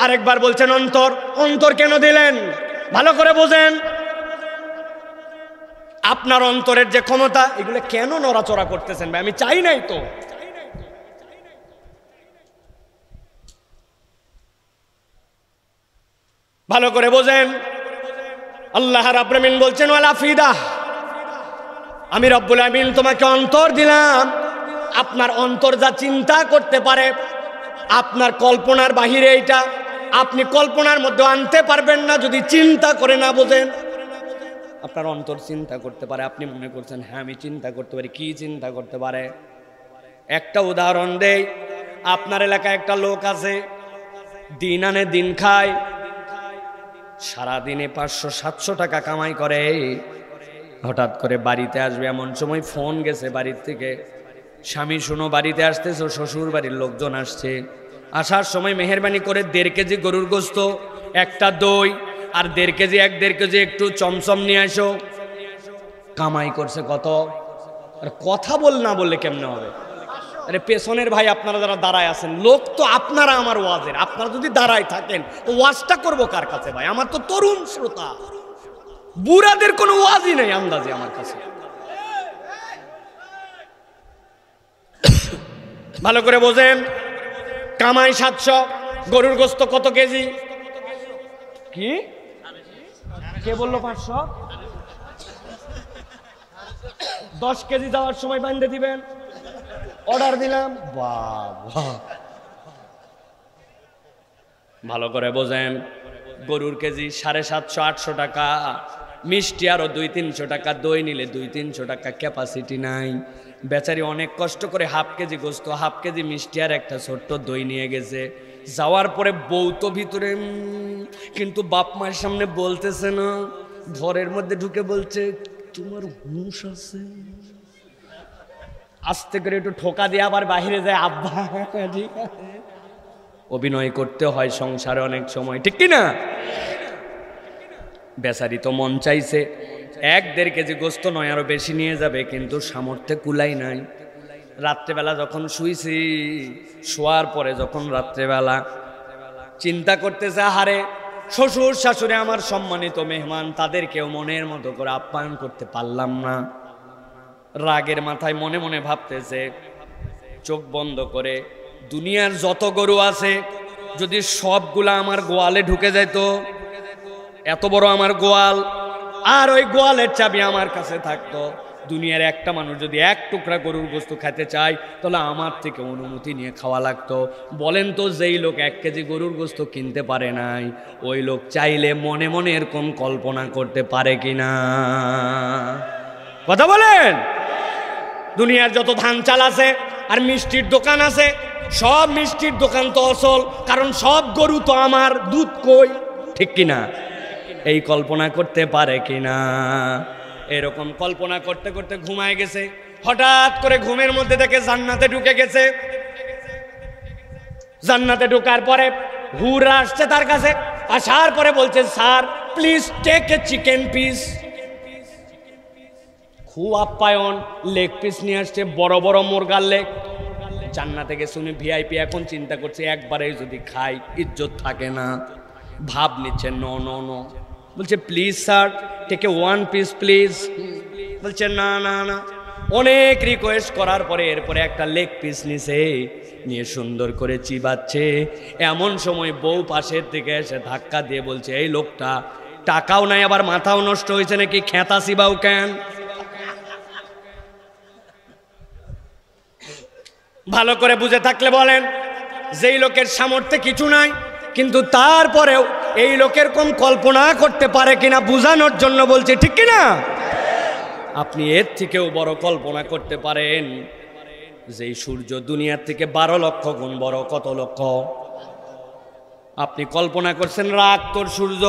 আরেকবার বলছেন অন্তর। অন্তর কেন দিলেন? ভালো করে বোঝেন। আপনার অন্তরের যে ক্ষমতা, এগুলো কেন নড়াচড়া করতেছেন ভাই? আমি চাই নাই তো। ভালো করে বোঝেন, আল্লাহ রাব্বুল আমিন বলছেন ওয়াল আফিদা, আমি রব্বুল আমিন তোমাকে অন্তর দিলাম। আপনার অন্তর যা চিন্তা করতে পারে, আপনার কল্পনার বাহিরে এইটা, আপনি কল্পনার মধ্যে আনতে পারবেন না যদি চিন্তা করে না বোঝেন। আপনার অন্তর চিন্তা করতে পারে, আপনি মনে করছেন হ্যাঁ আমি চিন্তা করতে পারি। কি চিন্তা করতে পারে? একটা উদাহরণ দেই। আপনার এলাকায় একটা লোক আছে, দিন আনে দিন খায়, সারাদিনে 500-700 টাকা কামাই করে। হঠাৎ করে বাড়িতে আসবে, এমন সময় ফোন গেছে বাড়ির থেকে, স্বামী শোনো বাড়িতে আসতেছো, শ্বশুর বাড়ির লোকজন আসছে। আসার সময় মেহেরবানি করে 1.5 কেজি গরুর গোস্ত, একটা দই আর 1.5 কেজি 1.5 কেজি একটু চমচম নিয়ে আসো। কামাই করছে কত? আর কথা বল না বললে কেমনে হবে? আরে পেছনের ভাই আপনারা যারা দাঁড়ায় আছেন, লোক তো আপনারা আমার ওয়াজের, আপনারা যদি দাঁড়ায় থাকেন তো ওয়াজটা করবো কার কাছে ভাই? আমার তো তরুণ শ্রোতা, বুড়াদের কোনো ওয়াজই নেই আন্দাজে আমার কাছে। ভালো করে বোঝেন, কামাই 700, গরুর গোস্ত কত কেজি? কি কে বললো 500? 10 কেজি যাওয়ার সময় বাঁধে দিবেন, অর্ডার দিলাম। বাবা ভালো করে বোঝেন, গরুর কেজি 750-800 টাকা, মিষ্টি আরো 200-300 টাকা, দই নিলে 200-300 টাকা, ক্যাপাসিটি নাই। বেচারি অনেক কষ্ট করে 1/2 কেজি গোস্ত, 1/2 কেজি মিষ্টি আর একটা ছোট্ট দই নিয়ে গেছে। যাওয়ার পরে বউ তো ভিতরে, কিন্তু বাপ মায়ের সামনে বলতেছে না, ঘরের মধ্যে ঢুকে বলছে তোমার হুঁশ আছে? আস্তে করে একটু ঠোকা দিয়ে আবার বাইরে যায়, আব্বা ঠিক আছে। অভিনয় করতে হয় সংসারে অনেক সময়, ঠিক কি না? বেচারি তো মন চাইছে 1-1.5 কেজি গোস্ত নয় আরো বেশি নিয়ে যাবে, কিন্তু সামর্থ্যে কুলাই নাই। রাত্রেবেলা যখন শুইছি, শোয়ার পরে যখন রাত্রেবেলা চিন্তা করতেছে, হারে শ্বশুর শাশুড়ি আমার সম্মানিত মেহমান, তাদেরকেও মনের মতো করে আপ্যায়ন করতে পারলাম না। রাগের মাথায় মনে মনে ভাবতেছে, চোখ বন্ধ করে দুনিয়ার যত গরু আছে যদি সবগুলা আমার গোয়ালে ঢুকে যেত, এত বড় আমার গোয়াল, আর ওই গোয়ালের চাবি আমার কাছে থাকতো, দুনিয়ার একটা মানুষ যদি 1 টুকরা গরুর গোস্ত খেতে চায় তাহলে আমার থেকে অনুমতি নিয়ে খাওয়া লাগতো। বলেন তো, যেই লোক 1 কেজি গরুর গোস্ত কিনতে পারে নাই, ওই লোক চাইলে মনে মনে এরকম কল্পনা করতে পারে কিনা? কথা বলেন। দুনিয়ার যত ধান চাল আছে আর মিষ্টির দোকান আছে, সব মিষ্টির দোকান তো অসল, কারণ সব গরু তো আমার, দুধ কই, ঠিক কিনা? এই কল্পনা করতে পারে কিনা? এরকম কল্পনা করতে করতে ঘুমায় গেছে। হঠাৎ করে ঘুমের মধ্যে থেকে জান্নাতে ঢুকে গেছে। জান্নাতে ঢোকার পরে হুর আসছে তার কাছে, আসার পরে বলছে, sir please take a chicken piece. খুব আপ্যায়ন, লেগ পিস নিয়ে আসছে, বড় বড় মুরগার লেগ। জান্নাতে গেছে উনি ভিআইপি, এখন চিন্তা করছে একবারে যদি খাই ইজ্জত থাকে না, ভাব নিচ্ছে নো নো নো। বলছে please sir take a 1 piece please. বলছে না না না। অনেক রিকোয়েস্ট করার পরে এরপরে একটা লেগ পিস নিছে, নিয়ে সুন্দর করে চিবাচ্ছে। এমন সময় বউ পাশের দিকে এসে ধাক্কা দিয়ে বলছে, এই লোকটা টাকাও নাই আবার মাথাও নষ্ট হয়েছে নাকি, খেতা চিবাও কেন? ভালো করে বুঝে থাকলে বলেন, যেই লোকের সামর্থ্যে কিছু নাই কিন্তু তারপরেও এই লোকের কোন কল্পনা করতে পারে কিনা বোঝানোর জন্য বলছে, ঠিক কিনা? আপনি এর থেকেও বড় কল্পনা করতে পারেন, যেই সূর্য দুনিয়ার থেকে 12 লক্ষ গুণ বড়। কত লক্ষ? আপনি কল্পনা করছেন রাত তোর সূর্য,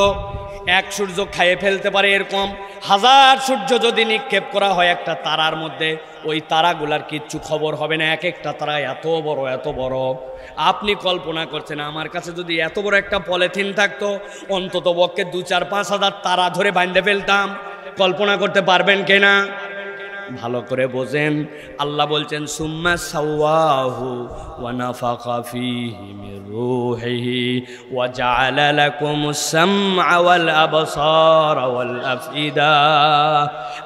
1 সূর্য খাইয়ে ফেলতে পারে এরকম 1000 সূর্য যদি নিক্ষেপ করা হয় একটা তারার মধ্যে, ওই তারাগুলার কিচ্ছু খবর হবে না। এক একটা তারা এত বড় এত বড়। আপনি কল্পনা করছেন আমার কাছে যদি এত বড় একটা পলিথিন থাকতো, অন্তত পক্ষে 2-4-5 হাজার তারা ধরে বাঁধে ফেলতাম। কল্পনা করতে পারবেন কিনা? ভালো করে বোঝেন, আল্লাহ বলছেন সুম্মা সাওয়াহু ওয়া নাফাখা ফীহি মির রূহিহি ওয়া জাআলা লাকুমুস সামআ ওয়াল আবসারা ওয়াল আফইদা।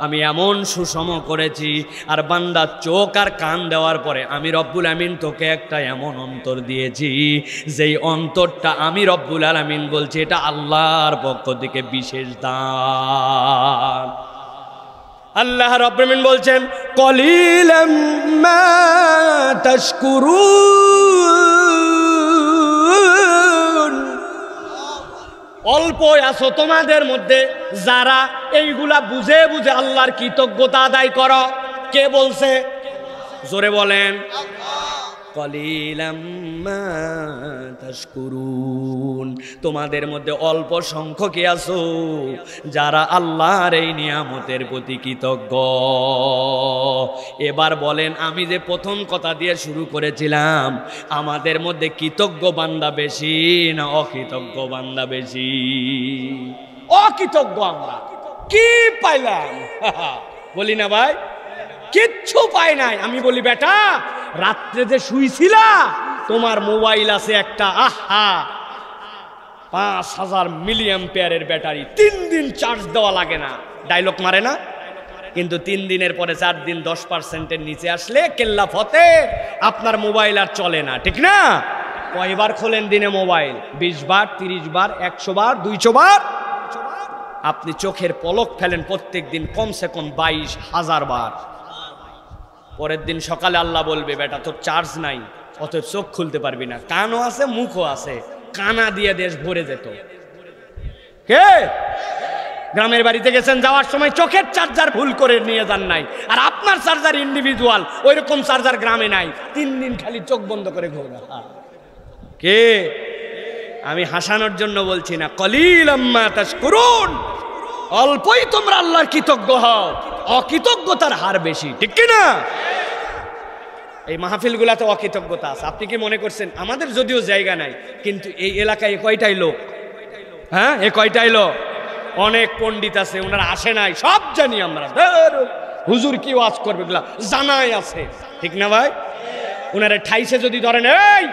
আমি এমন সুষম করেছি, আর বান্দা চোখ আর কান দেওয়ার পরে আমি রব্বুল আমিন তোকে একটা এমন অন্তর দিয়েছি, যেই অন্তরটা আমি রব্বুল আলামিন বলছি এটা আল্লাহর পক্ষ থেকে বিশেষ দান। আল্লাহ রাব্বুল আমিন বলছেন কলিলাম মা তাশকুরুন, অল্প আছো তোমাদের মধ্যে যারা এইগুলা বুঝে বুঝে আল্লাহর কৃতজ্ঞতা আদায় করো। কে বলছে? জোরে বলেন। কলিলাম মা তাশকুরুন, তোমাদের মধ্যে অল্প সংখ্যকই আছো যারা আল্লাহর এই নিয়ামতের প্রতি কৃতজ্ঞ। এবার বলেন, আমি যে প্রথম কথা দিয়ে শুরু করেছিলাম, আমাদের মধ্যে কৃতজ্ঞ বান্দা বেশি না অকৃতজ্ঞ বান্দা বেশি? অকৃতজ্ঞ আমরা। কি পাইলাম? বলি না ভাই, কিচ্ছু পাই নাই। আমি বলি বেটা, রাত্রে যে শুইছিলা তোমার মোবাইল আছে একটা, আহা 5000 মিলিঅ্যাম্পিয়ারের ব্যাটারি, 3 দিন চার্জ দেওয়া লাগে না, ডায়লগ মারে না? কিন্তু 3 দিনের পরে 4 দিন 10%-এর নিচে আসলে কেল্লা ফতে, আপনার মোবাইল আর চলে না, ঠিক না? কয়বার খোলেন দিনে মোবাইল? 20 বার, 30 বার, 100 বার, 200 বার। আপনি চোখের পলক ফেলেন প্রত্যেক দিন কমসে কম 22,000 বার। পরের দিন সকালে আল্লাহ বলবে, বেটা তোর চার্জ নাই, অতএব চোখ খুলতে পারবি না। কানও আছে, মুখও আছে, কানা দিয়ে দেশ ভরে যেত। কে? গ্রামের বাড়িতে গেছেন, যাওয়ার সময় চোখের চার্জার ভুল করে নিয়ে যান নাই, আর আপনার চার্জার ইন্ডিভিজুয়াল, ওই রকম চার্জার গ্রামে নাই। 3 দিন খালি চোখ বন্ধ করে ঘোরা। কে? আমি হাসানোর জন্য বলছি না। কলিলাম মা তাশকুরুন, অল্পই তোমরা আল্লাহর কৃতজ্ঞ হও, অকৃতজ্ঞতার হার বেশি, ঠিক কি না? এই মাহফিলগুলাতে অকৃতজ্ঞতা আছে। আপনি কি মনে করছেন আমাদের যদিও জায়গা নাই, কিন্তু এই এলাকায় কয়টাই লোক? হ্যাঁ, এ কয়টাই লোক? অনেক পণ্ডিত আছে, ওনারা আসে নাই, সব জানি আমরা। হুজুর কি ওয়াজ করবে এগুলা জানাই আছে, ঠিক না ভাই? ওনারা ঠাইসে যদি ধরেন, এই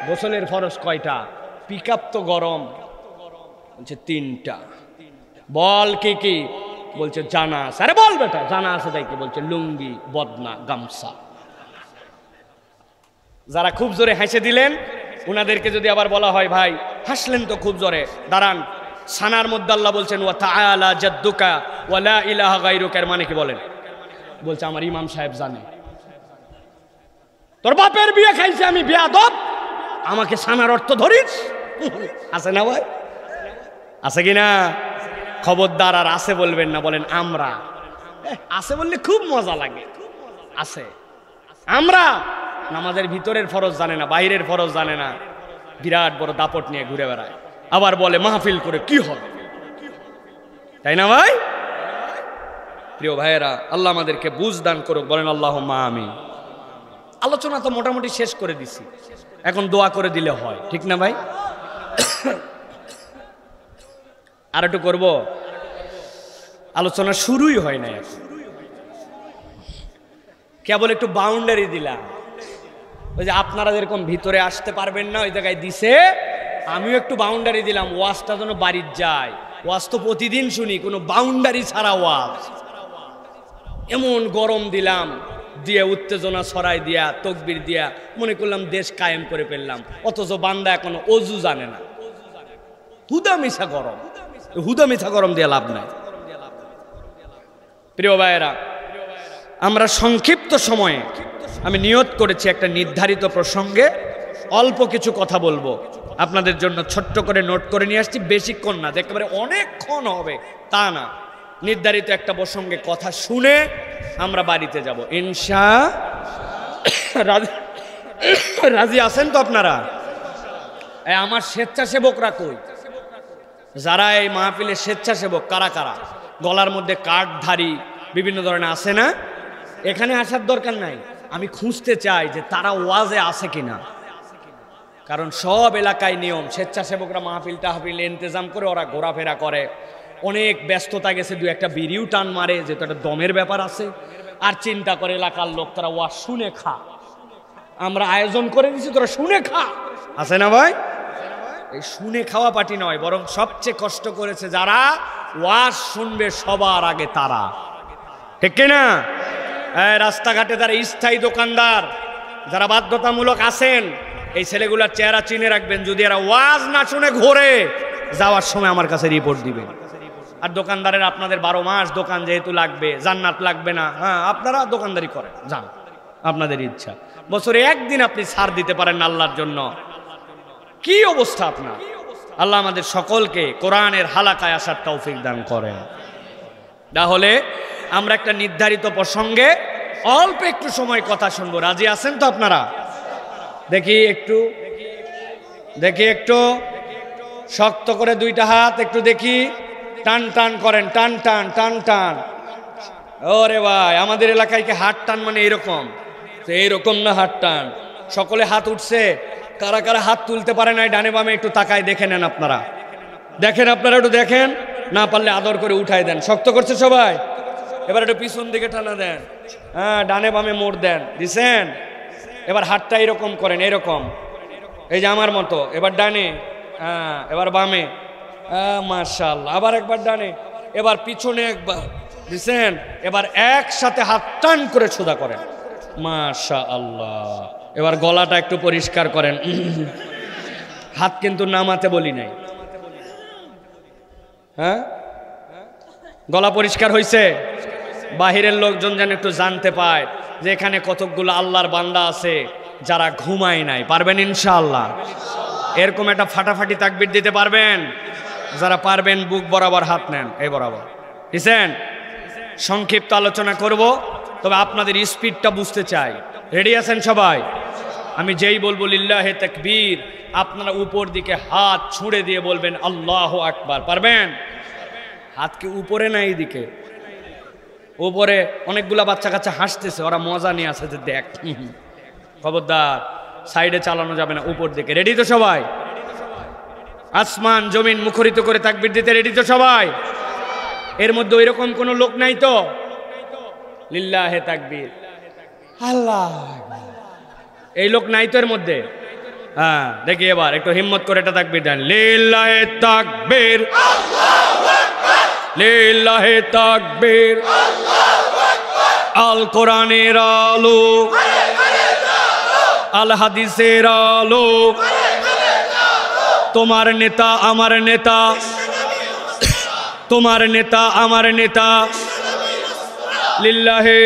গোসলের ফরজ কয়টা? পিকআপ তো গরম, বলছে 3টা। বল কি কি? বলছে জানা আছে। আরে বল বেটা, জানা আছে তাই কি? বলছে লুঙ্গি, বদনা, গামছা। যারা খুব জোরে হেসে দিলেন, ওনাদেরকে যদি আবার বলা হয়, ভাই হাসলেন তো খুব জোরে, দাঁড়ান। সানার মধ্যে আল্লাহ বলছেন ওয়া তাআলা জাদ্দুকা ওয়া লা ইলাহা গায়রুকা, এর মানে কি বলেন? বলছে আমার ইমাম সাহেব জানে। তোর বাপের বিয়ে খাইছে আমি, বেয়াদব, আমাকে সানার অর্থ ধরিস? আছে না ভাই? আছে কি না? খবরদার আর আছে বলবেন না, বলেন আমরা। আছে বললে খুব মজা লাগে। আছে। আমরা নামাজের ভিতরের ফরজ জানে না, বাইরের ফরজ জানে না, বিরাট বড় দাপট নিয়ে ঘুরে বেড়ায়, আবার বলে মাহফিল করে কি হবে, তাই না ভাই? প্রিয় ভাইয়েরা, আল্লাহ আমাদেরকে বুঝ দান করুক, বলেন আল্লাহুম্মা আমিন। আলোচনা তো মোটামুটি শেষ করে দিছি, এখন দোয়া করে দিলে হয়, ঠিক না ভাই? আর একটু করব, আলোচনা শুরুই হয় না, কেবল একটু বাউন্ডারি দিলাম। ওই যে আপনারা যেরকম ভিতরে আসতে পারবেন না, ওই জায়গায় দিছে, আমিও একটু বাউন্ডারি দিলাম, ওয়াজটা যেন বাড়ির যায়। ওয়াজ তো প্রতিদিন শুনি, কোনো বাউন্ডারি ছাড়া ওয়াজ। এমন গরম দিলাম, দিয়ে উত্তেজনা ছড়াই দিয়া, তকবির দিয়া, মনে করলাম দেশ কায়েম করে ফেললাম, অথচ বান্দা এখনো অজু জানে না। হুদা মিছা গরম, হুদা মিছা গরম দিয়ে লাভ নাই। প্রিয় ভাইয়েরা, আমরা সংক্ষিপ্ত সময়ে, আমি নিয়ত করেছি একটা নির্ধারিত প্রসঙ্গে অল্প কিছু কথা বলবো, আপনাদের জন্য ছোট্ট করে নোট করে নিয়ে আসছি। বেশিক্ষণ না, একেবারে অনেকক্ষণ হবে তা না, নির্ধারিত একটা প্রসঙ্গে কথা শুনে আমরা বাড়িতে যাব ইনশাআল্লাহ। রাজি আছেন তো আপনারা? আমার স্বেচ্ছাসেবকরা কই? যারা এই মাহফিলের স্বেচ্ছাসেবক, কারা কারা? গলার মধ্যে কার্ডধারী বিভিন্ন ধরনের আছে না? এখানে আসার দরকার নাই, আমি খুঁজতে চাই যে তারা ওয়াজে আছে কিনা। কারণ সব এলাকায় নিয়ম, স্বেচ্ছাসেবকরা মাহফিল টাহফিল ইন্তজাম করে, ওরা ঘোরাফেরা করে, অনেক ব্যস্ততা গেছে, 2-1টা বিড়িও টান মারে, যেহেতু একটা দমের ব্যাপার আছে, আর চিন্তা করে এলাকার লোক তারা ওয়াজ শুনে খা, আমরা আয়োজন করে দিচ্ছি তোরা শুনে খা। আছে না ভাই? এই শুনে খাওয়া পার্টি নয়, বরং সবচেয়ে কষ্ট করেছে যারা ওয়াজ শুনবে সবার আগে তারা, ঠিক কিনা? রাস্তাঘাটে যারা স্থায়ী দোকানদার, যারা বাধ্যতামূলক আছেন, এই ছেলেগুলার চেহারা চিনে রাখবেন। যদি এরা ওয়াজ না শুনে ঘোরে, যাওয়ার সময় আমার কাছে রিপোর্ট দিবেন। আর দোকানদারের আপনাদের 12 মাস দোকান যেহেতু লাগবে, জান্নাত লাগবে না, হ্যাঁ আপনারা দোকানদারি করেন, যান, আপনাদের ইচ্ছা। বছরে একদিন আপনি ছাড় দিতে পারেন আল্লাহর জন্য, কি অবস্থা আপনার? আল্লাহ আমাদের সকলকে কোরআনের হালাকায় আসার তৌফিক দান করেন। তাহলে আমরা একটা নির্ধারিত প্রসঙ্গে অল্প একটু সময় কথা শুনবো। রাজি আছেন তো আপনারা? দেখি একটু শক্ত করে দুইটা হাত একটু দেখি, টান টান করেন, টান টান টান টান। ওরে ভাই, আমাদের এলাকায় কি হাত টান মানে এরকম? তো এইরকম না হাত টান। সকলে হাত উঠছে, কারা কারা হাত তুলতে পারে নাই ডানে বামে একটু তাকায় দেখে নেন। আপনারা একটু দেখেন, না পারলে আদর করে উঠাই দেন। শক্ত করছে সবাই? এবার একটু পিছন দিকে টানা দেন, হ্যাঁ ডানে বামে মোড় দেন, দিছেন? এবার হাতটা এরকম করেন, এরকম, এই যে আমার মতো। এবার ডানে, হ্যাঁ এবার বামে, মাশাআল্লাহ। আবার একবার ডানে, এবার পিছনে একবার, দিছেন? এবার একসাথে হাত টান করে সোজা করেন, মাশাআল্লাহ। এবার গলাটা একটু পরিষ্কার করেন। হাত কিন্তু নামাতে বলি নাই, হ্যাঁ? গলা পরিষ্কার হয়েছে? বাহিরের লোকজন যেন একটু জানতে পায় যে এখানে কতকগুলো আল্লাহর বান্দা আছে যারা ঘুমায় নাই। পারবেন ইনশাআল্লাহ? এরকম একটা ফাটাফাটি তাকবীর দিতে পারবেন? যারা পারবেন বুক বরাবর হাত নেন, এই বরাবর, বুঝছেন? সংক্ষিপ্ত আলোচনা করব, তবে আপনাদের স্পিডটা বুঝতে চাই। রেডি আছেন সবাই? আমি যেই বলবো লিল্লাহে তাকবীর, আপনারা উপর দিকে হাত ছুঁড়ে দিয়ে বলবেন আল্লাহু আকবার। পারবেন? হাত কি উপরে না এইদিকে? উপরে। অনেকগুলা বাচ্চা কাচ্চা হাসতেছে, ওরা মজা নিয়ে আসে যে দেখ। খবরদার, সাইডে চালানো যাবে না, উপর দিকে। রেডি তো সবাই? আসমান জমিন মুখরিত করে তাকবীর দিতে রেডি তো সবাই? এর মধ্যে ওইরকম কোনো লোক নাই তো? লিল্লাহে তাকবীর, আল্লাহ, এই লোক নাই তো এর মধ্যে? হ্যাঁ, দেখি এবার একটু হিম্মত করে এটা তাকবীর দেন। লিল্লাহে তাকবীর, লিল্লাহে তাকবীর, আল কোরআনের আলো, আল হাদিসের আলো, তোমার নেতা আমার নেতা, তোমার নেতা আমার নেতা, লিল্লাহে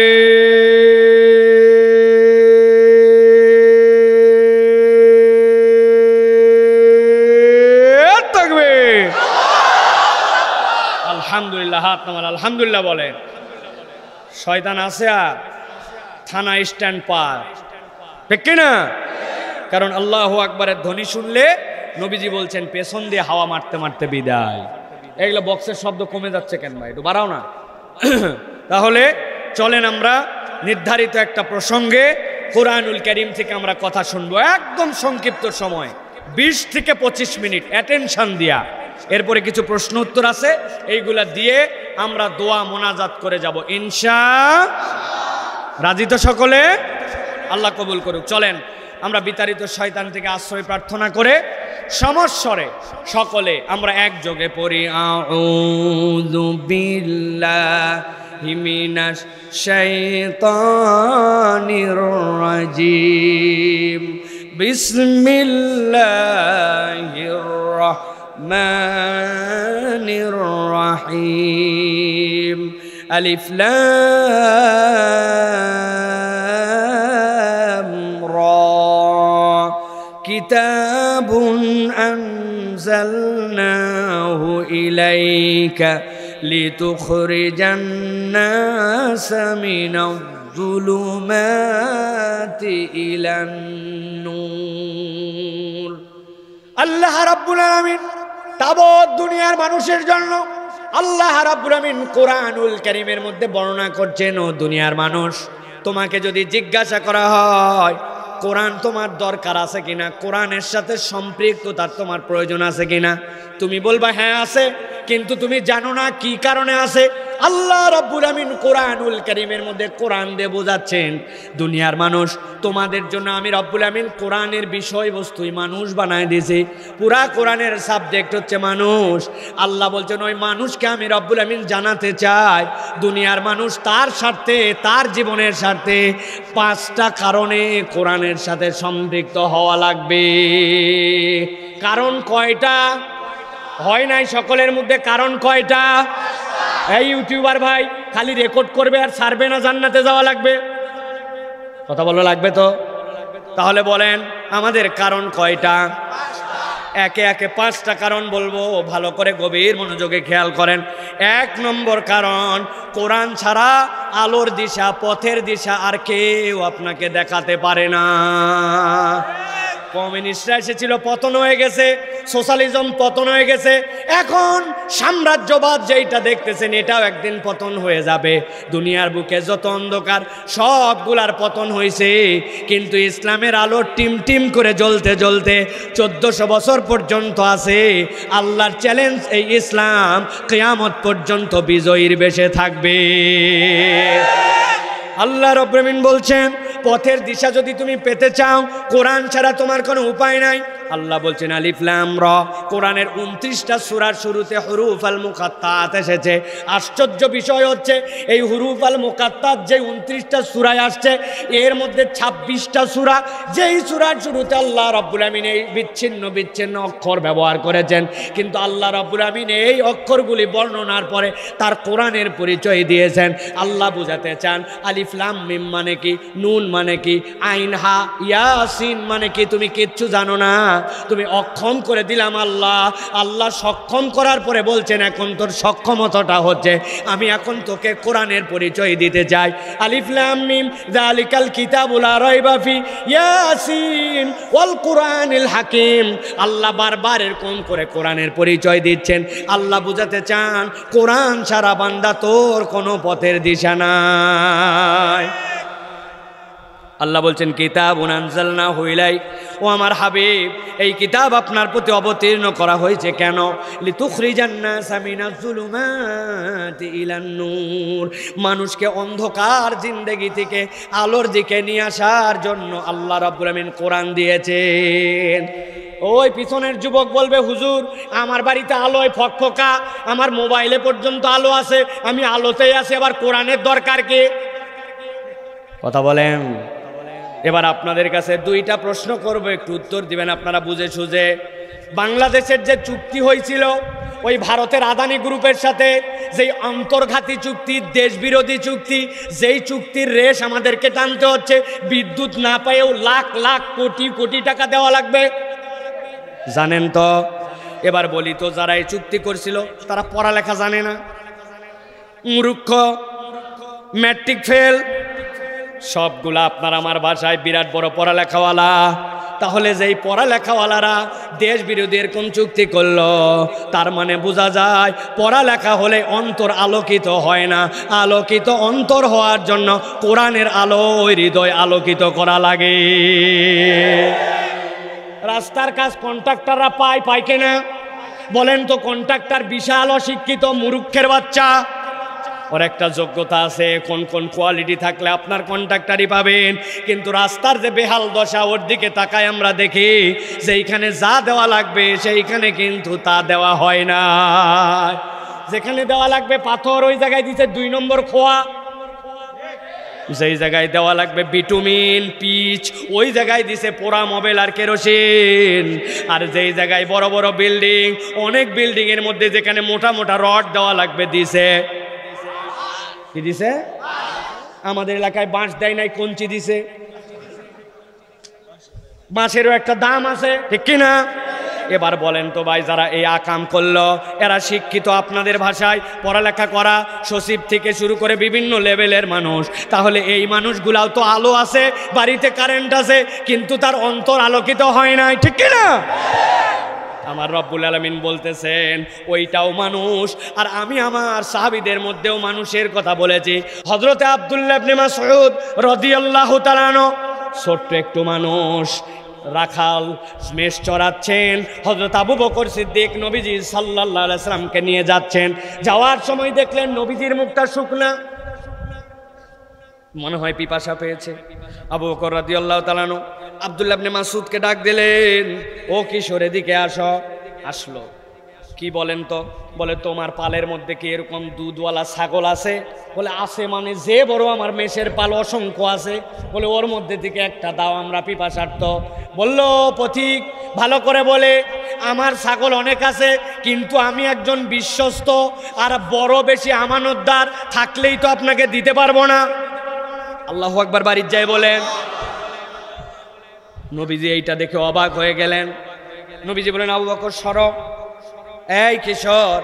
তাকবীর। আলহামদুলিল্লাহ, হাত নামান, আলহামদুলিল্লাহ বলেন। শয়তান আছে আর থানা স্ট্যান্ড পার, ঠিক কিনা? কারণ আল্লাহু আকবারের ধ্বনি শুনলে নবীজি বলছেন পেছন দিয়ে হাওয়া মারতে মারতে বিদায়। এগুলো বক্সের শব্দ কমে যাচ্ছে কেন ভাই? একটু বাড়াও না। তাহলে চলেন আমরা নির্ধারিত একটা প্রসঙ্গে কোরআনুল কারীম থেকে আমরা কথা শুনবো, একদম সংক্ষিপ্ত সময়, 20 থেকে 25 মিনিট অ্যাটেনশন দিয়া। এরপরে কিছু প্রশ্ন উত্তর আছে, এইগুলা দিয়ে আমরা দোয়া মোনাজাত করে যাব ইনশাআল্লাহ। রাজি তো সকলে? আল্লাহ কবুল করুক। চলেন আমরা বিতাড়িত শয়তান থেকে আশ্রয় প্রার্থনা করে সমস্বরে সকলে আমরা একযোগে পড়ি আউযু বিল্লাহি মিনাশ শাইতানির রাজিম বিসমিল্লাহির রাহমানির রাহিম আলিফ লাম রা কিতাবুন আনজালনাহু ইলাইকা লিতুখরিজান নাসা মিনাজ-জুলুমাতি ইলান নূর। আল্লাহ রাব্বুল আলামিন তাবৎ দুনিয়ার মানুষের জন্য আল্লাহ রাব্বুল আলামিন কোরআনুল কারীমের মধ্যে বর্ণনা করছেন, ও দুনিয়ার মানুষ, তোমাকে যদি জিজ্ঞাসা করা হয় কোরআন তোমার দরকার আছে কিনা, কোরআনের সাথে সম্পৃক্ততার তোমার প্রয়োজন আছে কিনা, তুমি বলবা হ্যাঁ আছে, কিন্তু তুমি জানো না কি কারণে আছে। আল্লাহ রাব্বুল আমিন কোরআনুল কারীমের মধ্যে কোরআন দিয়ে বোঝাচ্ছেন, দুনিয়ার মানুষ, তোমাদের জন্য আমি রব্বুল আমিন কোরআনের বিষয়বস্তুই মানুষ বানায় দিয়েছি। পুরা কোরআনের সাবজেক্ট হচ্ছে মানুষ। আল্লাহ বলছেন ওই মানুষকে আমি রব্বুল আমিন জানাতে চাই, দুনিয়ার মানুষ তার স্বার্থে, তার জীবনের স্বার্থে 5টা কারণে কোরআনের সাথে সম্পৃক্ত হওয়া লাগবে। কারণ কয়টা? হয় নাই সকলের মধ্যে? কারণ কয়টা? এই ইউটিউবার ভাই খালি রেকর্ড করবে আর ছাড়বে না, জান্নাতে যাওয়া লাগবে? কথা বলো লাগবে তো? তাহলে বলেন আমাদের কারণ কয়টা? একে একে 5টা কারণ বলবো, ভালো করে গভীর মনোযোগে খেয়াল করেন। 1 নম্বর কারণ, কোরআন ছাড়া আলোর দিশা, পথের দিশা আর কেউ আপনাকে দেখাতে পারে না। কমিউনিস্টরা এসেছিল, পতন হয়ে গেছে, সোশ্যালিজম পতন হয়ে গেছে, এখন সাম্রাজ্যবাদ যেটা দেখতেছেন এটাও একদিন পতন হয়ে যাবে। দুনিয়ার বুকে যত অন্ধকার সবগুলার পতন হয়েছে, কিন্তু ইসলামের আলো টিম টিম করে জ্বলতে জ্বলতে 1400 বছর পর্যন্ত আছে। আল্লাহর চ্যালেঞ্জ, এই ইসলাম কিয়ামত পর্যন্ত বিজয়ীর বেশে থাকবে। আল্লাহ রাব্বুল আমিন বলছেন, পথের দিশা যদি তুমি পেতে চাও, কোরআন ছাড়া তোমার কোনো উপায় নাই। আল্লাহ বলছেন আলিফ লাম র। কোরআনের 29টা সূরার শুরুতে হুরুফ আল মুকাত্তাত এসেছে। আশ্চর্য বিষয় হচ্ছে, এই হুরুফ আল মুকাত্তাত যে 29টা সূরায় আসছে, এর মধ্যে 26টা সূরা, যেই সূরার শুরুতে আল্লাহ রাব্বুল আমিন এই বিচ্ছিন্ন বিচ্ছিন্ন অক্ষর ব্যবহার করেছেন, কিন্তু আল্লাহ রাব্বুল আমিন এই অক্ষরগুলি বর্ণনার পরে তার কোরআনের পরিচয় দিয়েছেন। আল্লাহ বুঝাতে চান আলিফ লাম মিম মানে কি, নুন মানে কি, আইন হা ইয়াসিন মানে কি, তুমি কিচ্ছু জানো না, তুমি অক্ষম করে দিলাম আল্লাহ। আল্লাহ সক্ষম করার পরে বলছেন, এখন তোর সক্ষমতাটা হচ্ছে আমি এখন তোকে কোরআনের পরিচয় দিতে চাই। আলিফ লাম মিম যালিকাল কিতাবু লা রাইবা ফি ইয়াসিন ওয়াল কুরআনিল হাকিম। আল্লাহ বারবার এরকম করে কোরআনের পরিচয় দিচ্ছেন। আল্লাহ বুঝাতে চান, কোরআন ছাড়া বান্দা তোর কোনো পথের দিশা নাই। আল্লাহ বলছেন কিতাবুন আনজালনাহু ইলাইক, ও আমার হাবিব, এই কিতাব আপনার প্রতি অবতীর্ণ করা হয়েছে কেন? লিতুখরিজান নাসা মিনাজ যুলুমাতি ইলান নূর, মানুষকে অন্ধকার জিন্দেগি থেকে আলোর দিকে নিয়ে আসার জন্য আল্লাহ রাব্বুল আমিন কোরআন দিয়েছেন। ওই পিছনের যুবক বলবে, হুজুর আমার বাড়িতে আলোয় ফকফকা, আমার মোবাইলে পর্যন্ত আলো আছে, আমি আলোতেই আছি, আবার কোরআনের দরকার কি? কথা বলেন। এবার আপনাদের কাছে 2টা প্রশ্ন করব, একটু উত্তর দিবেন আপনারা বুঝে সুঝে। বাংলাদেশের যে চুক্তি হয়েছিল ওই ভারতের আদানি গ্রুপের সাথে, যেই অন্তর্ঘাতী চুক্তি, দেশ বিরোধী চুক্তি, যেই চুক্তির রেশ আমাদেরকে টানতে হচ্ছে, বিদ্যুৎ না পেয়েও লাখ লাখ কোটি কোটি টাকা দেওয়া লাগবে, জানেন তো? এবার বলি তো, যারা এই চুক্তি করছিল তারা পড়ালেখা জানে না, মূর্খ, ম্যাট্রিক ফেল, সবগুলা আপনার আমার ভাষায় বিরাট বড় পড়ালেখাওয়ালা। তাহলে যেই পড়ালেখাওয়ালারা দেশ বিরোধী এরকম চুক্তি করলো, তার মানে বোঝা যায় পড়ালেখা হলে অন্তর আলোকিত হয় না। আলোকিত অন্তর হওয়ার জন্য কোরআনের আলো ওই হৃদয় আলোকিত করা লাগে। রাস্তার কাজ কন্ট্রাক্টররা পায় কিনা বলেন তো? কন্ট্রাক্টর বিশাল অশিক্ষিত মূর্খের বাচ্চা, ওর একটা যোগ্যতা আছে, কোন কোন কোয়ালিটি থাকলে আপনার কন্ট্রাক্টরই পাবেন। কিন্তু রাস্তার যে বেহাল দশা, ওর দিকে তাকায় আমরা দেখি যেইখানে যা দেওয়া লাগবে সেইখানে কিন্তু তা দেওয়া হয় না। যেখানে দেওয়া লাগবে পাথর, ওই জায়গায় দিচ্ছে 2 নম্বর খোয়া। যেই জায়গায় দেওয়া লাগবে বিটুমিন, পিচ, ওই জায়গায় দিছে পোড়া মোবাইল আর কেরোসিন। আর যেই জায়গায় বড় বড় বিল্ডিং, অনেক বিল্ডিং এর মধ্যে যেখানে মোটা মোটা রড দেওয়া লাগবে দিছে কি দিছে? আমাদের এলাকায় বাঁশ দেয় নাই, কঞ্চি দিছে। বাঁশেরও একটা দাম আছে, ঠিক কিনা? এবার বলেন তো ভাই, যারা এই আকাম করলো এরা শিক্ষিত, আপনাদের ভাষায় পড়ালেখা করা, সচিব থেকে শুরু করে বিভিন্ন লেভেলের মানুষ। তাহলে এই মানুষগুলাও তো আলো আছে, বাড়িতে কারেন্ট আছে, কিন্তু তার অন্তর আলোকিত হয় নাই, ঠিক কিনা? আমার রব্বুল আলামিন বলতেছেন ওইটাও মানুষ। আর আমি আমার সাহাবীদের মধ্যেও মানুষের কথা বলেছি। হযরতে আব্দুল্লাহ ইবনে মাসউদ রাদিয়াল্লাহু তাআলা আনহু, ছোট্ট একটু মানুষ, রাখাল মেষ চড়াচ্ছেন। হযরত আবু বকর সিদ্দিক নবীজি সাল্লাল্লাহু আলাইহি সাল্লামকে নিয়ে যাচ্ছেন। যাওয়ার সময় দেখলেন নবীজির মুখটা শুকনা, মনে হয় পিপাসা পেয়েছে। আবু বকর রাদিয়াল্লাহু তাআলা আনহু আব্দুল্লাহ ইবনে মাসউদকে ডাক দিলেন, ও কিশোর এদিকে আসো। আসলো। কি বলেন তো? বলে, তোমার পালের মধ্যে কি এরকম দুধওয়ালা ছাগল আছে? বলে, আছে। মানে যে বড় আমার মেষের পাল অসংখ্য আছে। বলে, ওর মধ্যে থেকে একটা দাও, আমরা পিপাসার্থ। বলল পথিক ভালো করে বলে, আমার ছাগল অনেক আছে, কিন্তু আমি একজন বিশ্বস্ত আর বড় বেশি আমানতদার, থাকলেই তো আপনাকে দিতে পারবো না। আল্লাহু আকবার বাড়ির যায় বলেন। নবীজি এইটা দেখে অবাক হয়ে গেলেন। নবীজি বলেন, আবু বকর সরো, এই কিশোর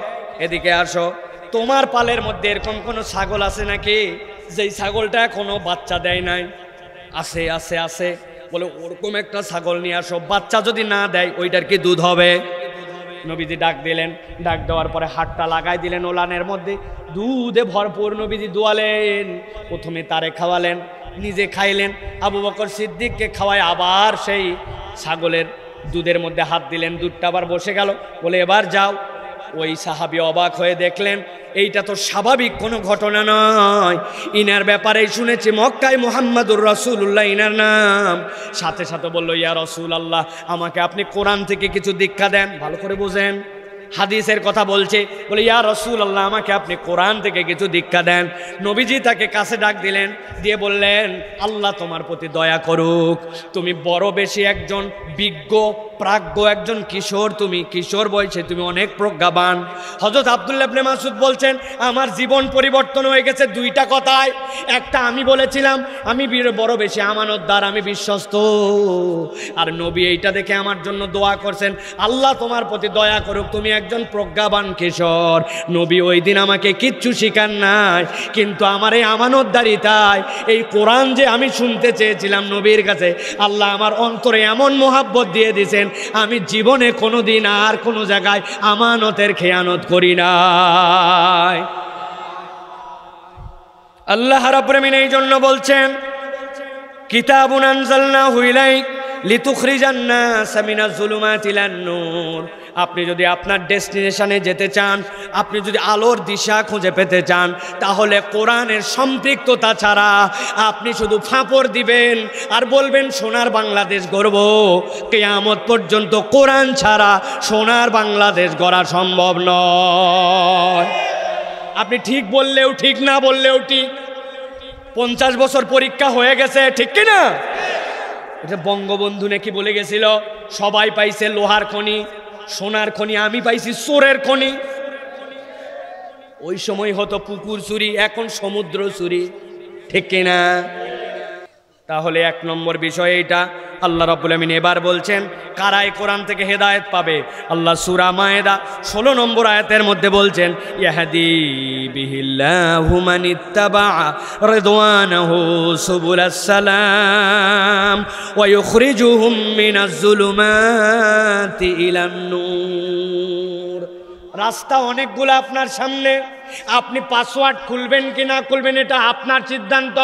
এদিকে আসো, তোমার পালের মধ্যে এরকম কোনো ছাগল আছে নাকি যেই ছাগলটা এখনো বাচ্চা দেয় নাই? আছে আছে আছে। বলে ওরকম একটা ছাগল নিয়ে আসো, বাচ্চা যদি না দেয় ওইটার কি দুধ হবে? নবীজি ডাক দিলেন, ডাক দেওয়ার পরে হাতটা লাগাই দিলেন ওলানের মধ্যে, দুধে ভরপুর। নবীজি দোয়ালেন, প্রথমে তারে খাওয়ালেন, নিজে খাইলেন, আবু বকর সিদ্দিককে খাওয়ায় আবার সেই ছাগলের দুধের মধ্যে হাত দিলেন, দুধটা আবার বসে গেল। বলে এবার যাও। ওই সাহাবী অবাক হয়ে দেখলেন এইটা তো স্বাভাবিক কোনো ঘটনা নয়, ইনার ব্যাপারেই শুনেছি মক্কায় মুহাম্মাদুর রাসূলুল্লাহ ইনার নাম। সাথে সাথে বলল, ইয়া রাসূলুল্লাহ, আমাকে আপনি কোরআন থেকে কিছু দীক্ষা দেন। ভালো করে বোঝেন, হাদিসের কথা বলছে। বলে, ইয়া রাসূলুল্লাহ, আমাকে আপনি কোরআন থেকে কিছু দীক্ষা দেন। নবীজি তাকে কাছে ডাক দিলেন, দিয়ে বললেন, আল্লাহ তোমার প্রতি দয়া করুক, তুমি বড় বেশি একজন বিজ্ঞ প্রাজ্ঞ একজন কিশোর, তুমি কিশোর বয়সে তুমি অনেক প্রজ্ঞাবান। হযরত আব্দুল্লাহ ইবনে মাসউদ বলছেন, আমার জীবন পরিবর্তন হয়ে গেছে দুইটা কথায়। একটা, আমি বলেছিলাম আমি বড় বেশি আমানতদার, আমি বিশ্বস্ত, আর নবী এইটা দেখে আমার জন্য দোয়া করছেন, আল্লাহ তোমার প্রতি দয়া করুক, তুমি একজন প্রজ্ঞাবান কিশোর। নবী ওই দিন আমাকে কিচ্ছু শিখান নাই, কিন্তু আমার এই আমানতদারিতায় এই কোরআন যে আমি শুনতে চেয়েছিলাম নবীর কাছে, আল্লাহ আমার অন্তরে এমন মোহাব্বত দিয়ে দিয়েছেন, আমি জীবনে কোনোদিন আর কোনো জায়গায় আমানতের খেয়ানত করি নাই। আল্লাহ রাব্বুল আমিন এই জন্য বলছেন, কিতাবুন আনজালনাহু ইলাইক লিতুখরিজান নাস মিনাজ যুলুমাতি ইলান নূর। আপনি যদি আপনার ডেস্টিনেশনে যেতে চান, আপনি যদি আলোর দিশা খুঁজে পেতে চান, তাহলে কোরআনের সম্পৃক্ততা ছাড়া আপনি শুধু ফাঁপড় দিবেন আর বলবেন সোনার বাংলাদেশ গড়ব। কিয়ামত পর্যন্ত কোরআন ছাড়া সোনার বাংলাদেশ গড়া সম্ভব নয়। আপনি ঠিক বললেও ঠিক, না বললেও ঠিক। 50 বছর পরীক্ষা হয়ে গেছে, ঠিক কিনা? এটা বঙ্গবন্ধু নাকি বলে গেছিল, সবাই পাইছে লোহার খনি, সোনার খনি, আমি পাইছি চোরের খনি। ওই সময় হতো পুকুর চুরি, এখন সমুদ্র চুরি, ঠিক কিনা? তাহলে 1 নম্বর বিষয় এইটা। আল্লাহ রাব্বুল আমিন এবার বলছেন কারা এই কোরআন থেকে হেদায়েত পাবে। আল্লাহ সূরা মায়েদা 16 নম্বর আয়াতের মধ্যে বলছেন, ইয়াহদি বিহিল্লাহু মানিত্তাবা রিদওয়ানাহু সুবুলাস সালাম ওয়া ইউখরিজুহুম মিনাজ যুলুমাতি ইলান নূর। রাস্তা অনেকগুলো আপনার সামনে, আপনি পাসওয়ার্ড খুলবেন কি না খুলবেন এটা আপনার সিদ্ধান্ত।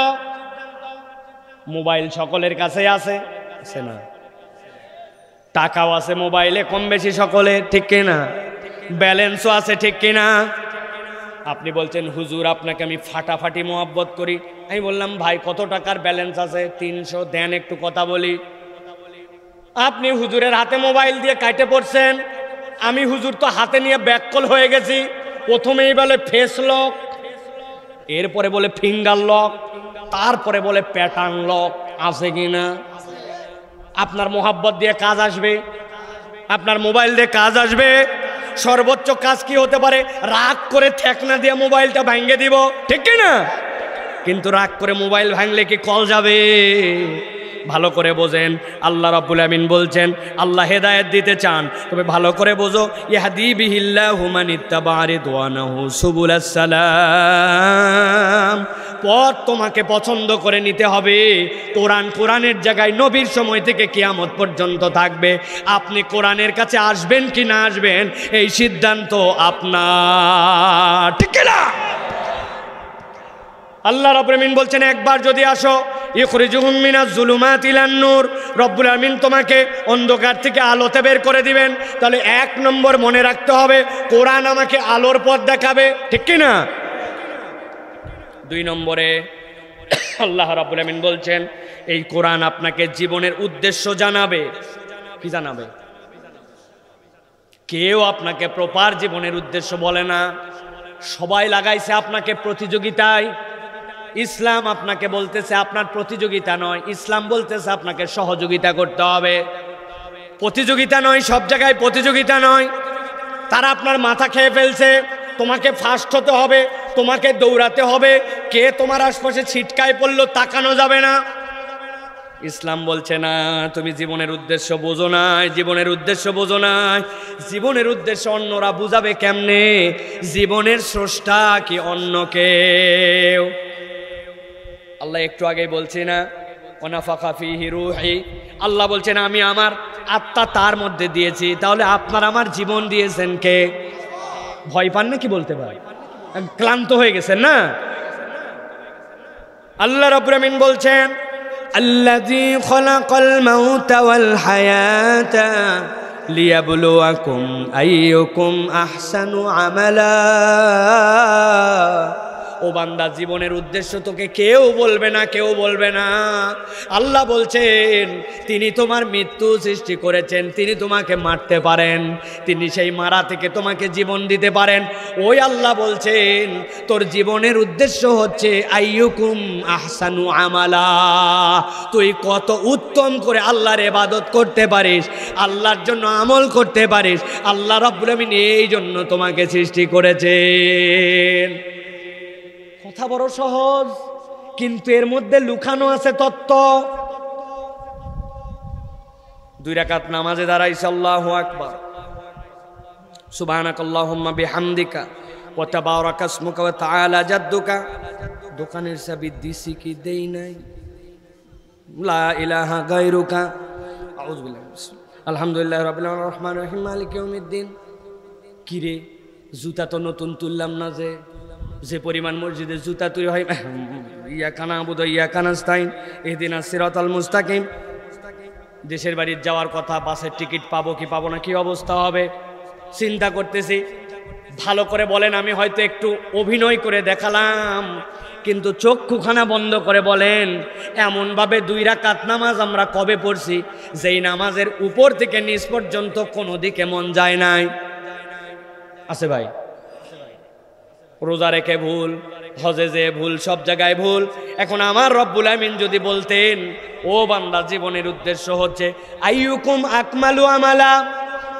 মোবাইল সকলের কাছে আছে না, টাকাও আছে মোবাইলে কম বেশি সকলে, ঠিক কিনা? ব্যালেন্সও আছে, ঠিক কিনা? আপনি বলছেন, হুজুর আপনাকে আমি ফাটাফাটি মোহাব্বত করি। আমি বললাম, ভাই কত টাকার ব্যালেন্স আছে? 300। দেন একটু কথা বলি। আপনি হুজুরের হাতে মোবাইল দিয়ে কাটে পড়ছেন, আমি হুজুর তো হাতে নিয়ে ব্যাককল হয়ে গেছি। প্রথমেই বলে ফেস লক, এরপরে বলে ফিঙ্গার লক, তারপরে বলে প্যাটার্ন লক। আছে কিনা? আপনার মোহাব্বত দিয়ে কাজ আসবে, আপনার মোবাইল দিয়ে কাজ আসবে। সর্বোচ্চ কাজ কি হতে পারে? রাগ করে ঠেকনা দিয়ে মোবাইলটা ভাঙিয়ে দিব, ঠিক কিনা? কিন্তু রাগ করে মোবাইল ভাঙলে কি কল যাবে? ভালো করে বোঝেন, আল্লাহ রাব্বুল আমিন বলছেন আল্লাহ হেদায়েত দিতে চান, তবে ভালো করে বোঝো, ইয়াহদি বিহিল্লাহু মানিত্তাবা রিদওয়ানাহু সুবুলাস সালাম। পথ তোমাকে পছন্দ করে নিতে হবে। কোরআনের জায়গায় নবীর সময় থেকে কিয়ামত পর্যন্ত থাকবে। আপনি কোরআনের কাছে আসবেন কি না আসবেন এই সিদ্ধান্ত আপনার, ঠিক কিনা? আল্লাহ রাব্বুল আমিন বলছেন, একবার যদি আসো, ইখরিজুহুম মিনাজ যুলুমাতি ইলান নূর, রব্বুল আমিন তোমাকে অন্ধকার থেকে আলোতে বের করে দিবেন। তাহলে 1 নম্বর মনে রাখতে হবে, কোরআন আমাকে আলোর পথ দেখাবে, ঠিক কিনা? 2 নম্বরে আল্লাহ রাব্বুল আমিন বলছেন এই কোরআন আপনাকে জীবনের উদ্দেশ্য জানাবে। কি জানাবে? কেউ আপনাকে প্রপার জীবনের উদ্দেশ্য বলে না, সবাই লাগাইছে আপনাকে প্রতিযোগিতায়। ইসলাম আপনাকে বলতেছে আপনার প্রতিযোগিতা নয়, ইসলাম বলতেছে আপনাকে সহযোগিতা করতে হবে। প্রতিযোগিতা নয়, সব জায়গায় প্রতিযোগিতা নয়। তারা আপনার মাথা খেয়ে ফেলছে, তোমাকে ফার্স্ট হতে হবে, তোমাকে দৌড়াতে হবে। কে তোমার আশপাশে ছিটকায় পড়লো তাকানো যাবে না। ইসলাম বলছে না, তুমি জীবনের উদ্দেশ্য বোঝো নাই, জীবনের উদ্দেশ্য বোঝো নাই। জীবনের উদ্দেশ্য অন্যরা বুঝাবে কেমনে? জীবনের স্রষ্টা কি অন্য কেউ? আল্লাহ একটু আগেই বলছি না, ওয়ানাফাখা ফীহি রূহি, আল্লাহ বলছেন আমি আমার আত্মা তার মধ্যে দিয়েছি। তাহলে আপনার আমার জীবন দিয়েছেন কে? ভয় পান না কি বলতে পারি? ক্লান্ত হয়ে গেছেন না? আল্লাহ রাব্বুল আমিন বলছেন আল্লাযী খালাকাল মাউতা ওয়াল হায়াতা লিয়াবলুয়াকুম আইয়ুকুম আহসানু আমালা। ও বান্দা, জীবনের উদ্দেশ্য তোকে কেউ বলবে না, কেউ বলবে না। আল্লাহ বলছেন তিনি তোমার মৃত্যু সৃষ্টি করেছেন, তিনি তোমাকে মারতে পারেন, তিনি সেই মারা থেকে তোমাকে জীবন দিতে পারেন। ওই আল্লাহ বলছেন তোর জীবনের উদ্দেশ্য হচ্ছে আইয়ুকুম আহসানু আমালা, তুই কত উত্তম করে আল্লাহর ইবাদত করতে পারিস, আল্লাহর জন্য আমল করতে পারিস। আল্লাহ রাব্বুল আমিন এই জন্য তোমাকে সৃষ্টি করেছেন। কথা বড় সহজ, কিন্তু এর মধ্যে লুকানো আছে তত্ত্ব। 2 রাকাত নামাজে দাঁড়াইছে আল্লাহু আকবার, সুবহানাকাল্লাহুম্মা বিহামদিকা ওয়া তাবারাকা ইসমুকা ওয়া তাআলা জাদ্দুকা। দোকানের চাবি দিছি কি দেই নাই? লা ইলাহা গায়রুকা, আউযু বিল্লাহি আলহামদুলিল্লাহি রাব্বিল আলামিন রহমানির রহিম মালিকি ইয়াউমিদ্দিন। কিরে, জুতা তো নতুন তুললাম না, যে পরিমাণ মসজিদে জুতা তৈরি হয়, ইয়াকা না'বুদু ওয়া ইয়াকা নাস্তাইন ইহদিনাস সিরাতাল মুস্তাকিম। দেশের বাড়ি যাওয়ার কথা, বাসের টিকিট পাবো কি পাবো না, কি অবস্থা হবে চিন্তা করতেছি। ভালো করে বলেন, আমি হয়তো একটু অভিনয় করে দেখালাম, কিন্তু চক্ষুখানা বন্ধ করে বলেন এমনভাবে 2 রাকাত নামাজ আমরা কবে পড়ছি যেই নামাজের উপর থেকে নিচ পর্যন্ত কোনো দিকে মন যায় নাই? আছে ভাই? রোজা রেখে ভুল, হজে যে ভুল, সব জায়গায় ভুল। এখন আমার রব্বুল আমিন যদি বলতেন ও বান্দা জীবনের উদ্দেশ্য হচ্ছে আইয়ুকুম আকমালু আমালা,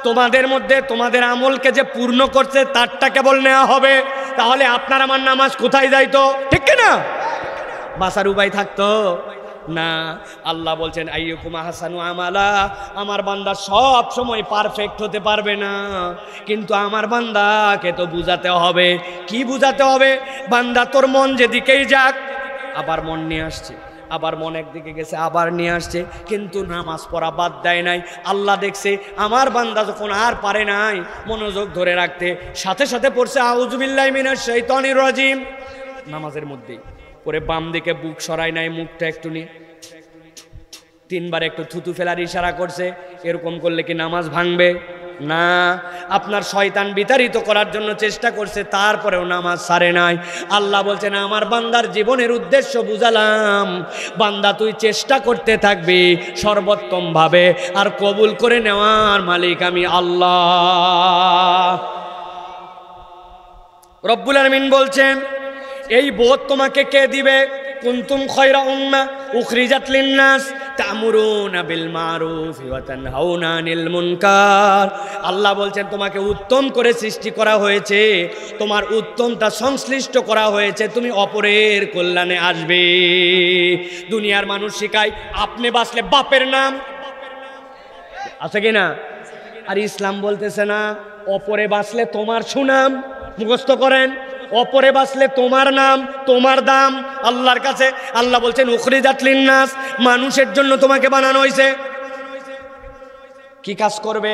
তোমাদের মধ্যে তোমাদের আমলকে যে পূর্ণ করছে তারটা কেবল নেওয়া হবে, তাহলে আপনার আমার নামাজ কোথায় যাইতো? ঠিক না? বাসার উপায় থাকতো না। আল্লাহ বলছেন আইয়ুকুম আহসানু আমালা, আমার বান্দা সব সময় পারফেক্ট হতে পারবে না, কিন্তু আমার বান্দাকে তো বুঝাতে হবে। কি বুঝাতে হবে? বান্দা তোর মন যেদিকেই যাক, আবার মন নিয়ে আসছে, আবার মন একদিকে গেছে, আবার নিয়ে আসছে, কিন্তু নামাজ পড়া বাদ দেয় নাই। আল্লাহ দেখছে আমার বান্দা যখন আর পারে নাই মনোযোগ ধরে রাখতে, সাথে সাথে পড়ছে আউযু বিল্লাহি মিনাশ শাইতানির রাজিম নামাজের মধ্যেই। পরে বাম দিকে বুক সরাই নাই, মুখটা একটু নিয়ে 3 বার একটু থুতু ফেলার ইশারা করছে। এরকম করলে কি নামাজ ভাঙবে? না। আপনার শয়তান বিতাড়িত করার জন্য চেষ্টা করছে, তারপরেও নামাজ ছাড়ে নাই। আল্লাহ বলছেন আমার বান্দার জীবনের উদ্দেশ্য বুঝালাম, বান্দা তুই চেষ্টা করতে থাকবি সর্বোত্তম ভাবে, আর কবুল করে নেওয়ার মালিক আমি আল্লাহ। রব্বুল আলামিন বলছেন এই বোধ তোমাকে কে দিবে? কুনতুম খায়রা উম্মাহ উখরিজাত লিন-নাস তা'মুরুনা বিল মারুফ ওয়া তানহাউনা আনিল মুনকার। আল্লাহ বলছেন তোমাকে উত্তম করে সৃষ্টি করা হয়েছে, তোমার উত্তমটা সংশ্লিষ্ট করা হয়েছে, তুমি অপরের কল্যাণে আসবে। দুনিয়ার মানুষ শিখায় আপনি বাঁচলে বাপের নাম আছে কিনা, আর ইসলাম বলতেছে না অপরে বাঁচলে তোমার সুনাম। মুখস্থ করেন, অপরে বাঁচলে তোমার নাম, তোমার দাম আল্লাহর কাছে। আল্লাহ বলছেন উখরিজাত লিন-নাস, মানুষের জন্য তোমাকে বানানো হয়েছে। কি কাজ করবে?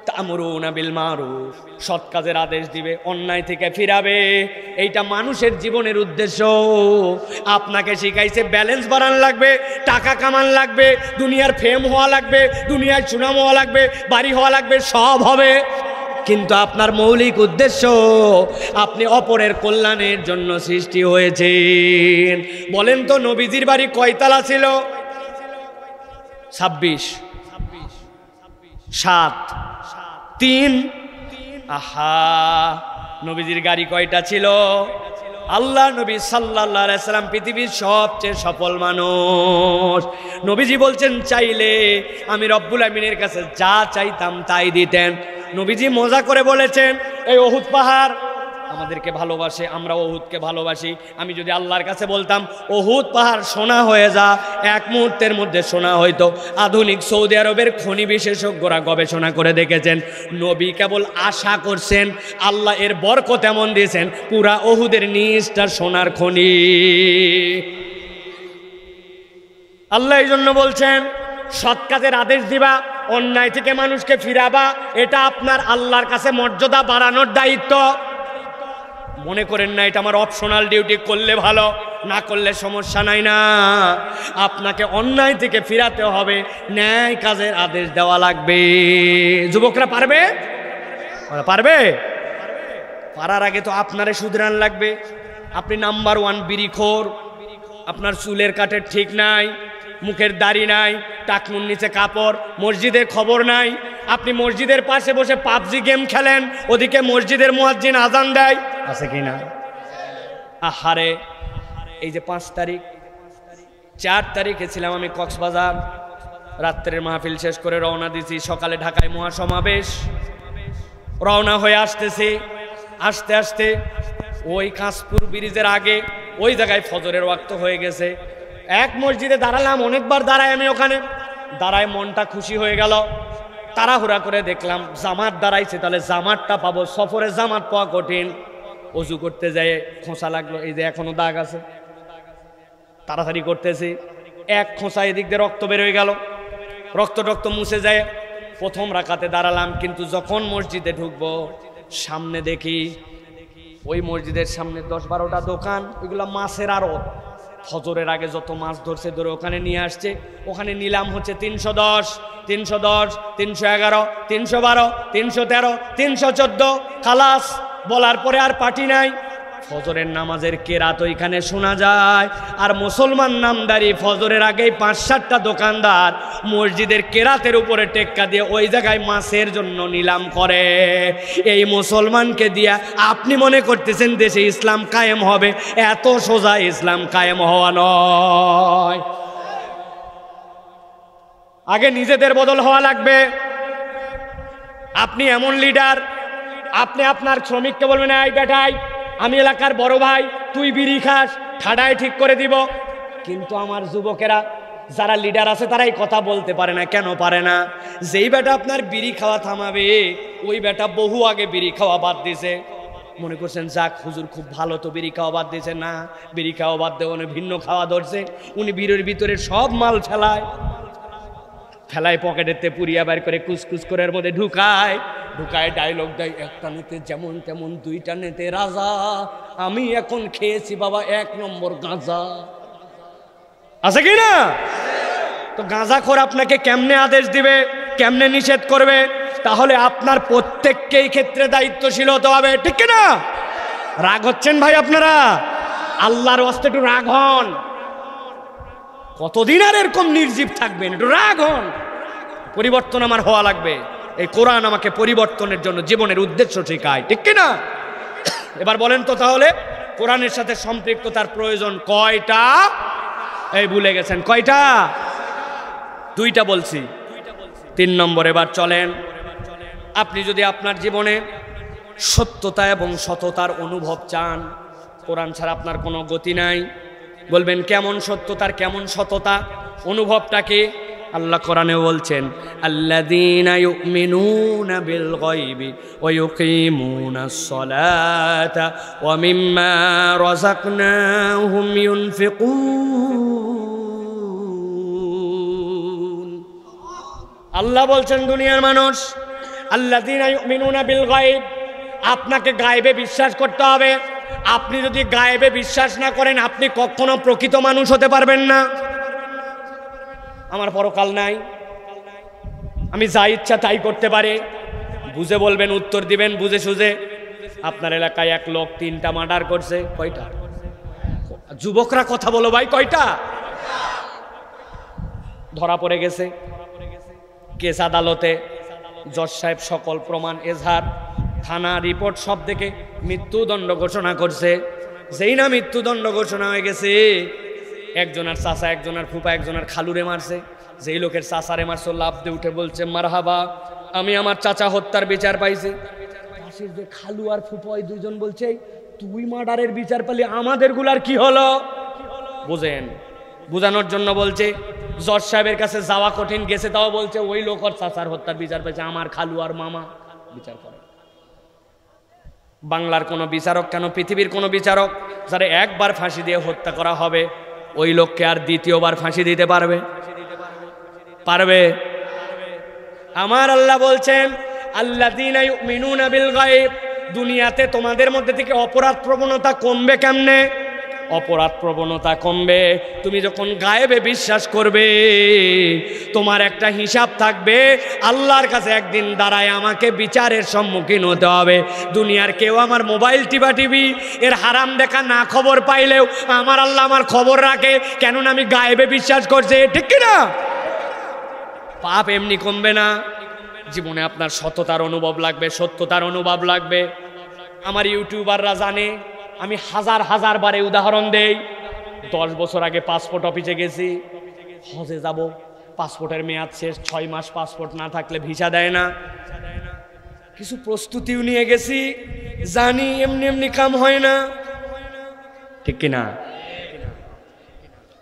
তা'মুরুনা বিল মারুফ, সৎ কাজের আদেশ দিবে, অন্যায় থেকে ফিরাবে। এইটা মানুষের জীবনের উদ্দেশ্য। আপনাকে শিখাইছে ব্যালেন্স বাড়ান লাগবে, টাকা কামান লাগবে, দুনিয়ার ফেম হওয়া লাগবে, দুনিয়ার সুনাম হওয়া লাগবে, বাড়ি হওয়া লাগবে, সব হবে, কিন্তু আপনার মৌলিক উদ্দেশ্য আপনি অপরের কল্যাণের জন্য সৃষ্টি হয়েছেন। বলেন তো নবীজির বাড়ি কয়তলা ছিল? 26, 7, 3। আহা, নবীজির গাড়ি কয়টা ছিল? আল্লাহ নবী সাল্লাল্লাহু আলাইহি সাল্লাম পৃথিবীর সবচেয়ে সফল মানুষ। নবীজি বলছেন চাইলে আমি রব্বুল আমিনের কাছে যা চাইতাম তাই দিতেন। নবীজি মজা করে বলেছেন এই উহুদ পাহাড় আমাদেরকে ভালোবাসে, আমরা উহুদকে ভালোবাসি। আমি যদি আল্লাহর কাছে বলতাম উহুদ পাহাড় সোনা হয়ে যা, এক মুহূর্তের মধ্যে সোনা হইতো। আধুনিক সৌদি আরবের খনি বিশেষজ্ঞরা গবেষণা করে দেখেছেন, নবী কেবল আশা করছেন, আল্লাহ এর বরকত এমন দিয়েছেন, পুরা উহুদের নিচটা সোনার খনি। আল্লাহ এই জন্য বলছেন সৎ কাজের আদেশ দিবা, অন্যায় থেকে মানুষকে ফিরাবা, এটা আপনার আল্লাহর কাছে মর্যাদা বাড়ানোর দায়িত্ব। মনে করেন না এটা আমার অপশনাল ডিউটি, করলে ভালো, না করলে সমস্যা নাই। না, আপনাকে অন্যায় থেকে ফিরাতে হবে, ন্যায় কাজের আদেশ দেওয়া লাগবে। যুবকরা পারবে? পারবে? পারার আগে তো আপনারে শুধরান লাগবে। আপনি নাম্বার 1 বিড়িখোর, আপনার চুলের কাটের ঠিক নাই, মুখের দাড়ি নাই, টাকনুর নিচে কাপড়, মসজিদের খবর নাই, আপনি মসজিদের পাশে বসে পাবজি গেম খেলেন, ওদিকে মসজিদের মুয়াজ্জিন আজান দেয়, আছে কি না? আহারে, এই যে 5 তারিখ, 4 তারিখে ছিলাম আমি কক্সবাজার, রাত্রের মাহফিল শেষ করে রওনা দিয়েছি, সকালে ঢাকায় মহাসমাবেশ, রওনা হয়ে আসতেছি, আস্তে আস্তে ওই কাঁচপুর ব্রিজের আগে ওই জায়গায় ফজরের ওয়াক্ত হয়ে গেছে। এক মসজিদে দাঁড়ালাম, অনেকবার দাঁড়াই আমি, ওখানে দাঁড়ায় মনটা খুশি হয়ে গেল। তাড়াহুড়া করে দেখলাম জামাত দাঁড়াইছে, তাহলে জামাতটা পাবো, সফরে জামাত পাওয়া কঠিন। অজু করতে যায় খোঁচা লাগলো, এই যে এখনো দাগ আছে, তাড়াতাড়ি করতেছি, এক খোঁচা এদিক দিয়ে রক্ত বের হয়ে গেল, রক্ত মুছে যায়। প্রথম রাকাতে দাঁড়ালাম, কিন্তু যখন মসজিদে ঢুকবো সামনে দেখি ওই মসজিদের সামনে 10-12টা দোকান, ওইগুলো মাছের আড়ত। ফজরের আগে যত মাছ ধরছে ধরে ওখানে নিয়ে আসছে, ওখানে নিলাম হচ্ছে 310, 310, 311, 312, 313, 314, খালাস। বলার পরে আর পার্টি নাই। ফজরের নামাজের কেরাত ওইখানে শোনা যায়, আর মুসলমান নামদারি ফজরের আগেই 5-7টা দোকানদার মসজিদের কেরাতের উপরে টেক্কা দিয়ে ওই জায়গায় মাছের জন্য নিলাম করে। এই মুসলমানকে দিয়া আপনি মনে করতেছেন দেশে ইসলাম কায়েম হবে? এত সোজা ইসলাম কায়েম হওয়া নয়। আগে নিজেদের বদল হওয়া লাগবে। আপনি এমন লিডার, আপনি আপনার শ্রমিককে বলবেন, এই বেটাই, আমি এলাকার বড় ভাই, তুই বিড়ি খাস, ঠাডায় ঠিক করে দিব। কিন্তু আমার যুবকেরা যারা লিডার আছে তারাই কথা বলতে পারে না। কেন পারে না? যেই বেটা আপনার বিড়ি খাওয়া থামাবে, ওই বেটা বহু আগে বিড়ি খাওয়া বাদ দিয়েছে। মনে করছেন যাক হুজুর খুব ভালো, তো বিড়ি খাওয়া বাদ দিয়েছে। না, বিড়ি খাওয়া বাদ দিয়ে উনি ভিন্ন খাওয়া ধরছে। উনি বিড়ির ভিতরে সব মাল ফেলায় পকেটেতে পুরিয়া বাইর করে কুচকুচ করে এর মধ্যে ঢুকায় ডায়লগ দেয়, একটা নেতে যেমন তেমন, 2টা নেতে রাজা, আমি এখন খেয়েছি বাবা 1 নম্বর গাঁজা। আছে কি না? তো গাঁজাখোর আপনাকে কেমনে আদেশ দিবে, কেমনে নিষেধ করবে? তাহলে আপনার প্রত্যেককেই ক্ষেত্রে দায়িত্বশীল হতে হবে, ঠিক কি না? রাগ হচ্ছেন ভাই আপনারা? আল্লাহর ওয়াস্তে একটু রাগ হন। কতদিন আর এরকম নির্জীব থাকবেন? একটু রাগ হন। পরিবর্তন আমার হওয়া লাগবে। এই কোরআন আমাকে পরিবর্তনের জন্য জীবনের উদ্দেশ্য শেখায়, ঠিক কি না? এবার বলেন তো, তাহলে কোরআনের সাথে সম্পৃক্ততার প্রয়োজন কয়টা? এই ভুলে গেছেন কয়টা? 2টা বলছি, 3 নম্বর। এবার চলেন, আপনি যদি আপনার জীবনে সত্যতা এবং সততার অনুভব চান, কোরআন ছাড়া আপনার কোনো গতি নাই। বলবেন কেমন সত্যতার, কেমন সততা, অনুভবটা কি? আল্লাহ কোরআনে বলছেন, আল্লাযীনা ইউমিনুনা বিল গায়বি ওয়া ইউকিমুনাস সালাতা ওয়া মিম্মা রাযাকনাহুম ইউনফিকুন। আল্লাহ বলছেন দুনিয়ার মানুষ, আল্লাযীনা ইউমিনুনা বিল গায়ব, আপনাকে গায়েবে বিশ্বাস করতে হবে। আপনি যদি গায়েবে বিশ্বাস না করেন, আপনি কখনো প্রকৃত মানুষ হতে পারবেন না। আমার পরকাল নাই, আমি যা ইচ্ছা তাই করতে পারি, বুঝে বলবেন, উত্তর দিবেন বুঝে সুঝে। আপনার এলাকায় এক লোক 3টা মার্ডার করছে, কয়টা? যুবকরা কথা বলো ভাই, কয়টা? ধরা পড়ে গেছে, কেস আদালতে, জজ সাহেব সকল প্রমাণ এজাহার, থানা রিপোর্ট সব দেখে মৃত্যুদণ্ড ঘোষণা করছে। যেই না মৃত্যুদণ্ড ঘোষণা হয়ে গেছে, একজনের চাচা, একজনের ফুপা, একজনের খালুরে মারছে। যেই লোকের চাচারে মারছে লাফ দিয়ে উঠে বলছে, মারহাবা, আমি আমার চাচা হত্যার বিচার পাইছি। পাশের যে খালু আর ফুপু ওই দুইজন বলছে তুই মার্ডারের বিচার পেলি আমাদের গুলার কি হলো? বুঝেন, বুঝানোর জন্য বলছে। জজ সাহেবের কাছে যাওয়া কঠিন, গেছে তাও বলছে ওই লোক আর চাচার হত্যার বিচার পেয়েছে, আমার খালু আর মামা বিচার করে। বাংলার কোন বিচারক কেন, পৃথিবীর কোন বিচারক যারা একবার ফাঁসি দিয়ে হত্যা করা হবে ওই লোককে আর দ্বিতীয়বার ফাঁসি দিতে পারবে? পারবে? আমার আল্লাহ বলছেন আল্লাযীনা ইউমিনুনা বিল গায়ব, দুনিয়াতে তোমাদের মধ্যে থেকে অপরাধ প্রবণতা কমবে কেমনে? অপরাধ প্রবণতা কমবে তুমি যখন গায়েবে বিশ্বাস করবে। তোমার একটা হিসাব থাকবে আল্লাহর কাছে, একদিন দাঁড়ায় আমাকে বিচারের সম্মুখীন হতে হবে। দুনিয়ার কেউ আমার মোবাইল টিপি এর হারাম দেখা না খবর পাইলেও আমার আল্লাহ আমার খবর রাখে, কেননা আমি গায়েবে বিশ্বাস করছি, ঠিক কিনা? পাপ এমনি কমবে না। জীবনে আপনার সততার অনুভব লাগবে, সত্যতার অনুভব লাগবে। আমার ইউটিউবাররা জানে আমি হাজার হাজার বারে উদাহরণ দেই। 10 বছর আগে পাসপোর্ট অফিসে গেছি, হজে যাব, পাসপোর্টের মেয়াদ শেষ, 6 মাস পাসপোর্ট না থাকলে ভিসা দেয় না। কিছু প্রস্তুতিও নিয়ে গেছি, জানি এমনি এমনি কাম হয় না, ঠিক কিনা?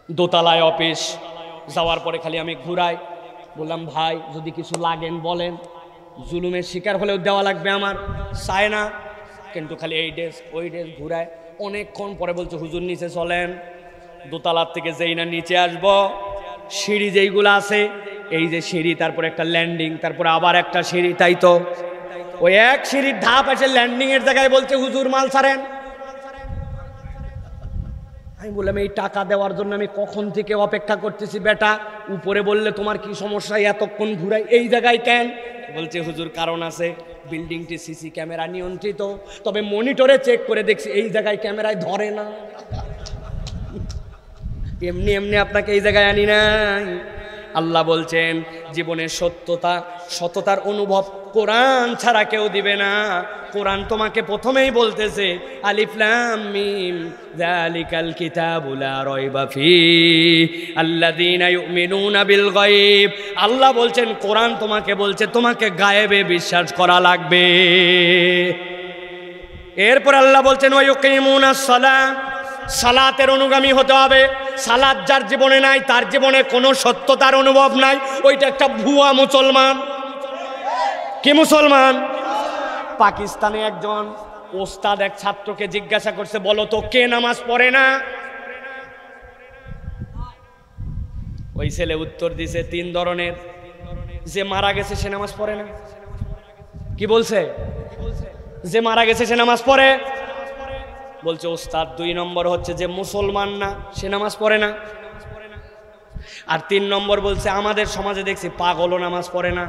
দোতলায় অফিস, যাওয়ার পরে খালি আমি ঘুরাই, বললাম ভাই যদি কিছু লাগেন বলেন, জুলুমের শিকার হলেও দেওয়া লাগবে আমার, চায় না, কিন্তু খালি এই ডেস্ক ওই ডেস্ক ঘুরায়। অনেকক্ষণ পরে বলছে হুজুর নিচে চলেন। দোতলার থেকে যেই না নিচে আসব, সিঁড়ি যেইগুলো আছে, এই যে সিঁড়ি, তারপরে একটা ল্যান্ডিং, তারপরে আবার একটা সিঁড়ি, তাই তো ওই এক সিঁড়ির ধাপ আছে ল্যান্ডিং এর জায়গায় বলছে হুজুর মাল ছাড়েন। আমি বললাম এই টাকা দেওয়ার জন্য আমি কখন থেকে অপেক্ষা করতেছি বেটা, উপরে বললে তোমার কি সমস্যা, এতক্ষণ ঘুরাই এই জায়গায় কেন? বলছে হুজুর কারণ আছে, বিল্ডিংটি সিসি ক্যামেরা নিয়ন্ত্রিত, তবে মনিটরে চেক করে দেখছি এই জায়গায় ক্যামেরায় ধরে না, এমনি এমনি আপনাকে এই জায়গায় আনি নাই। আল্লাহ বলছেন জীবনের সততার অনুভব কোরআন ছাড়া কেউ দিবে না। কোরআন তোমাকে প্রথমেই বলতেছে আলিফ লাম মিম যালিকাল কিতাবু লা রাইবা ফীহি আল্লাযীনা ইউমিনুনা বিল গায়ব। আল্লাহ বলছেন কোরআন তোমাকে বলছে তোমাকে গায়েবে বিশ্বাস করা লাগবে। এরপর আল্লাহ বলছেন ওয়া ইউকিমুনাস সালাহ, সালাতের অনুগামী হতে হবে। সালাত যার জীবনে নাই তার জীবনে কোনো সত্যতার অনুভব নাই, ওইটা একটা ভুয়া মুসলমান। কি মুসলমান? পাকিস্তানে একজন ওস্তাদ এক ছাত্রকে জিজ্ঞাসা করছে বলো তো কে নামাজ পড়ে না? ওই ছেলে উত্তর দিছে 3 ধরনের, যে মারা গেছে সে নামাজ পড়ে না। কি বলছে? যে মারা গেছে সে নামাজ পড়ে। বলছে ওস্তাদ 2 নম্বর হচ্ছে যে মুসলমান না সে নামাজ পড়ে না। আর 3 নম্বর বলছে আমাদের সমাজে দেখছি পাগলও নামাজ পড়ে না।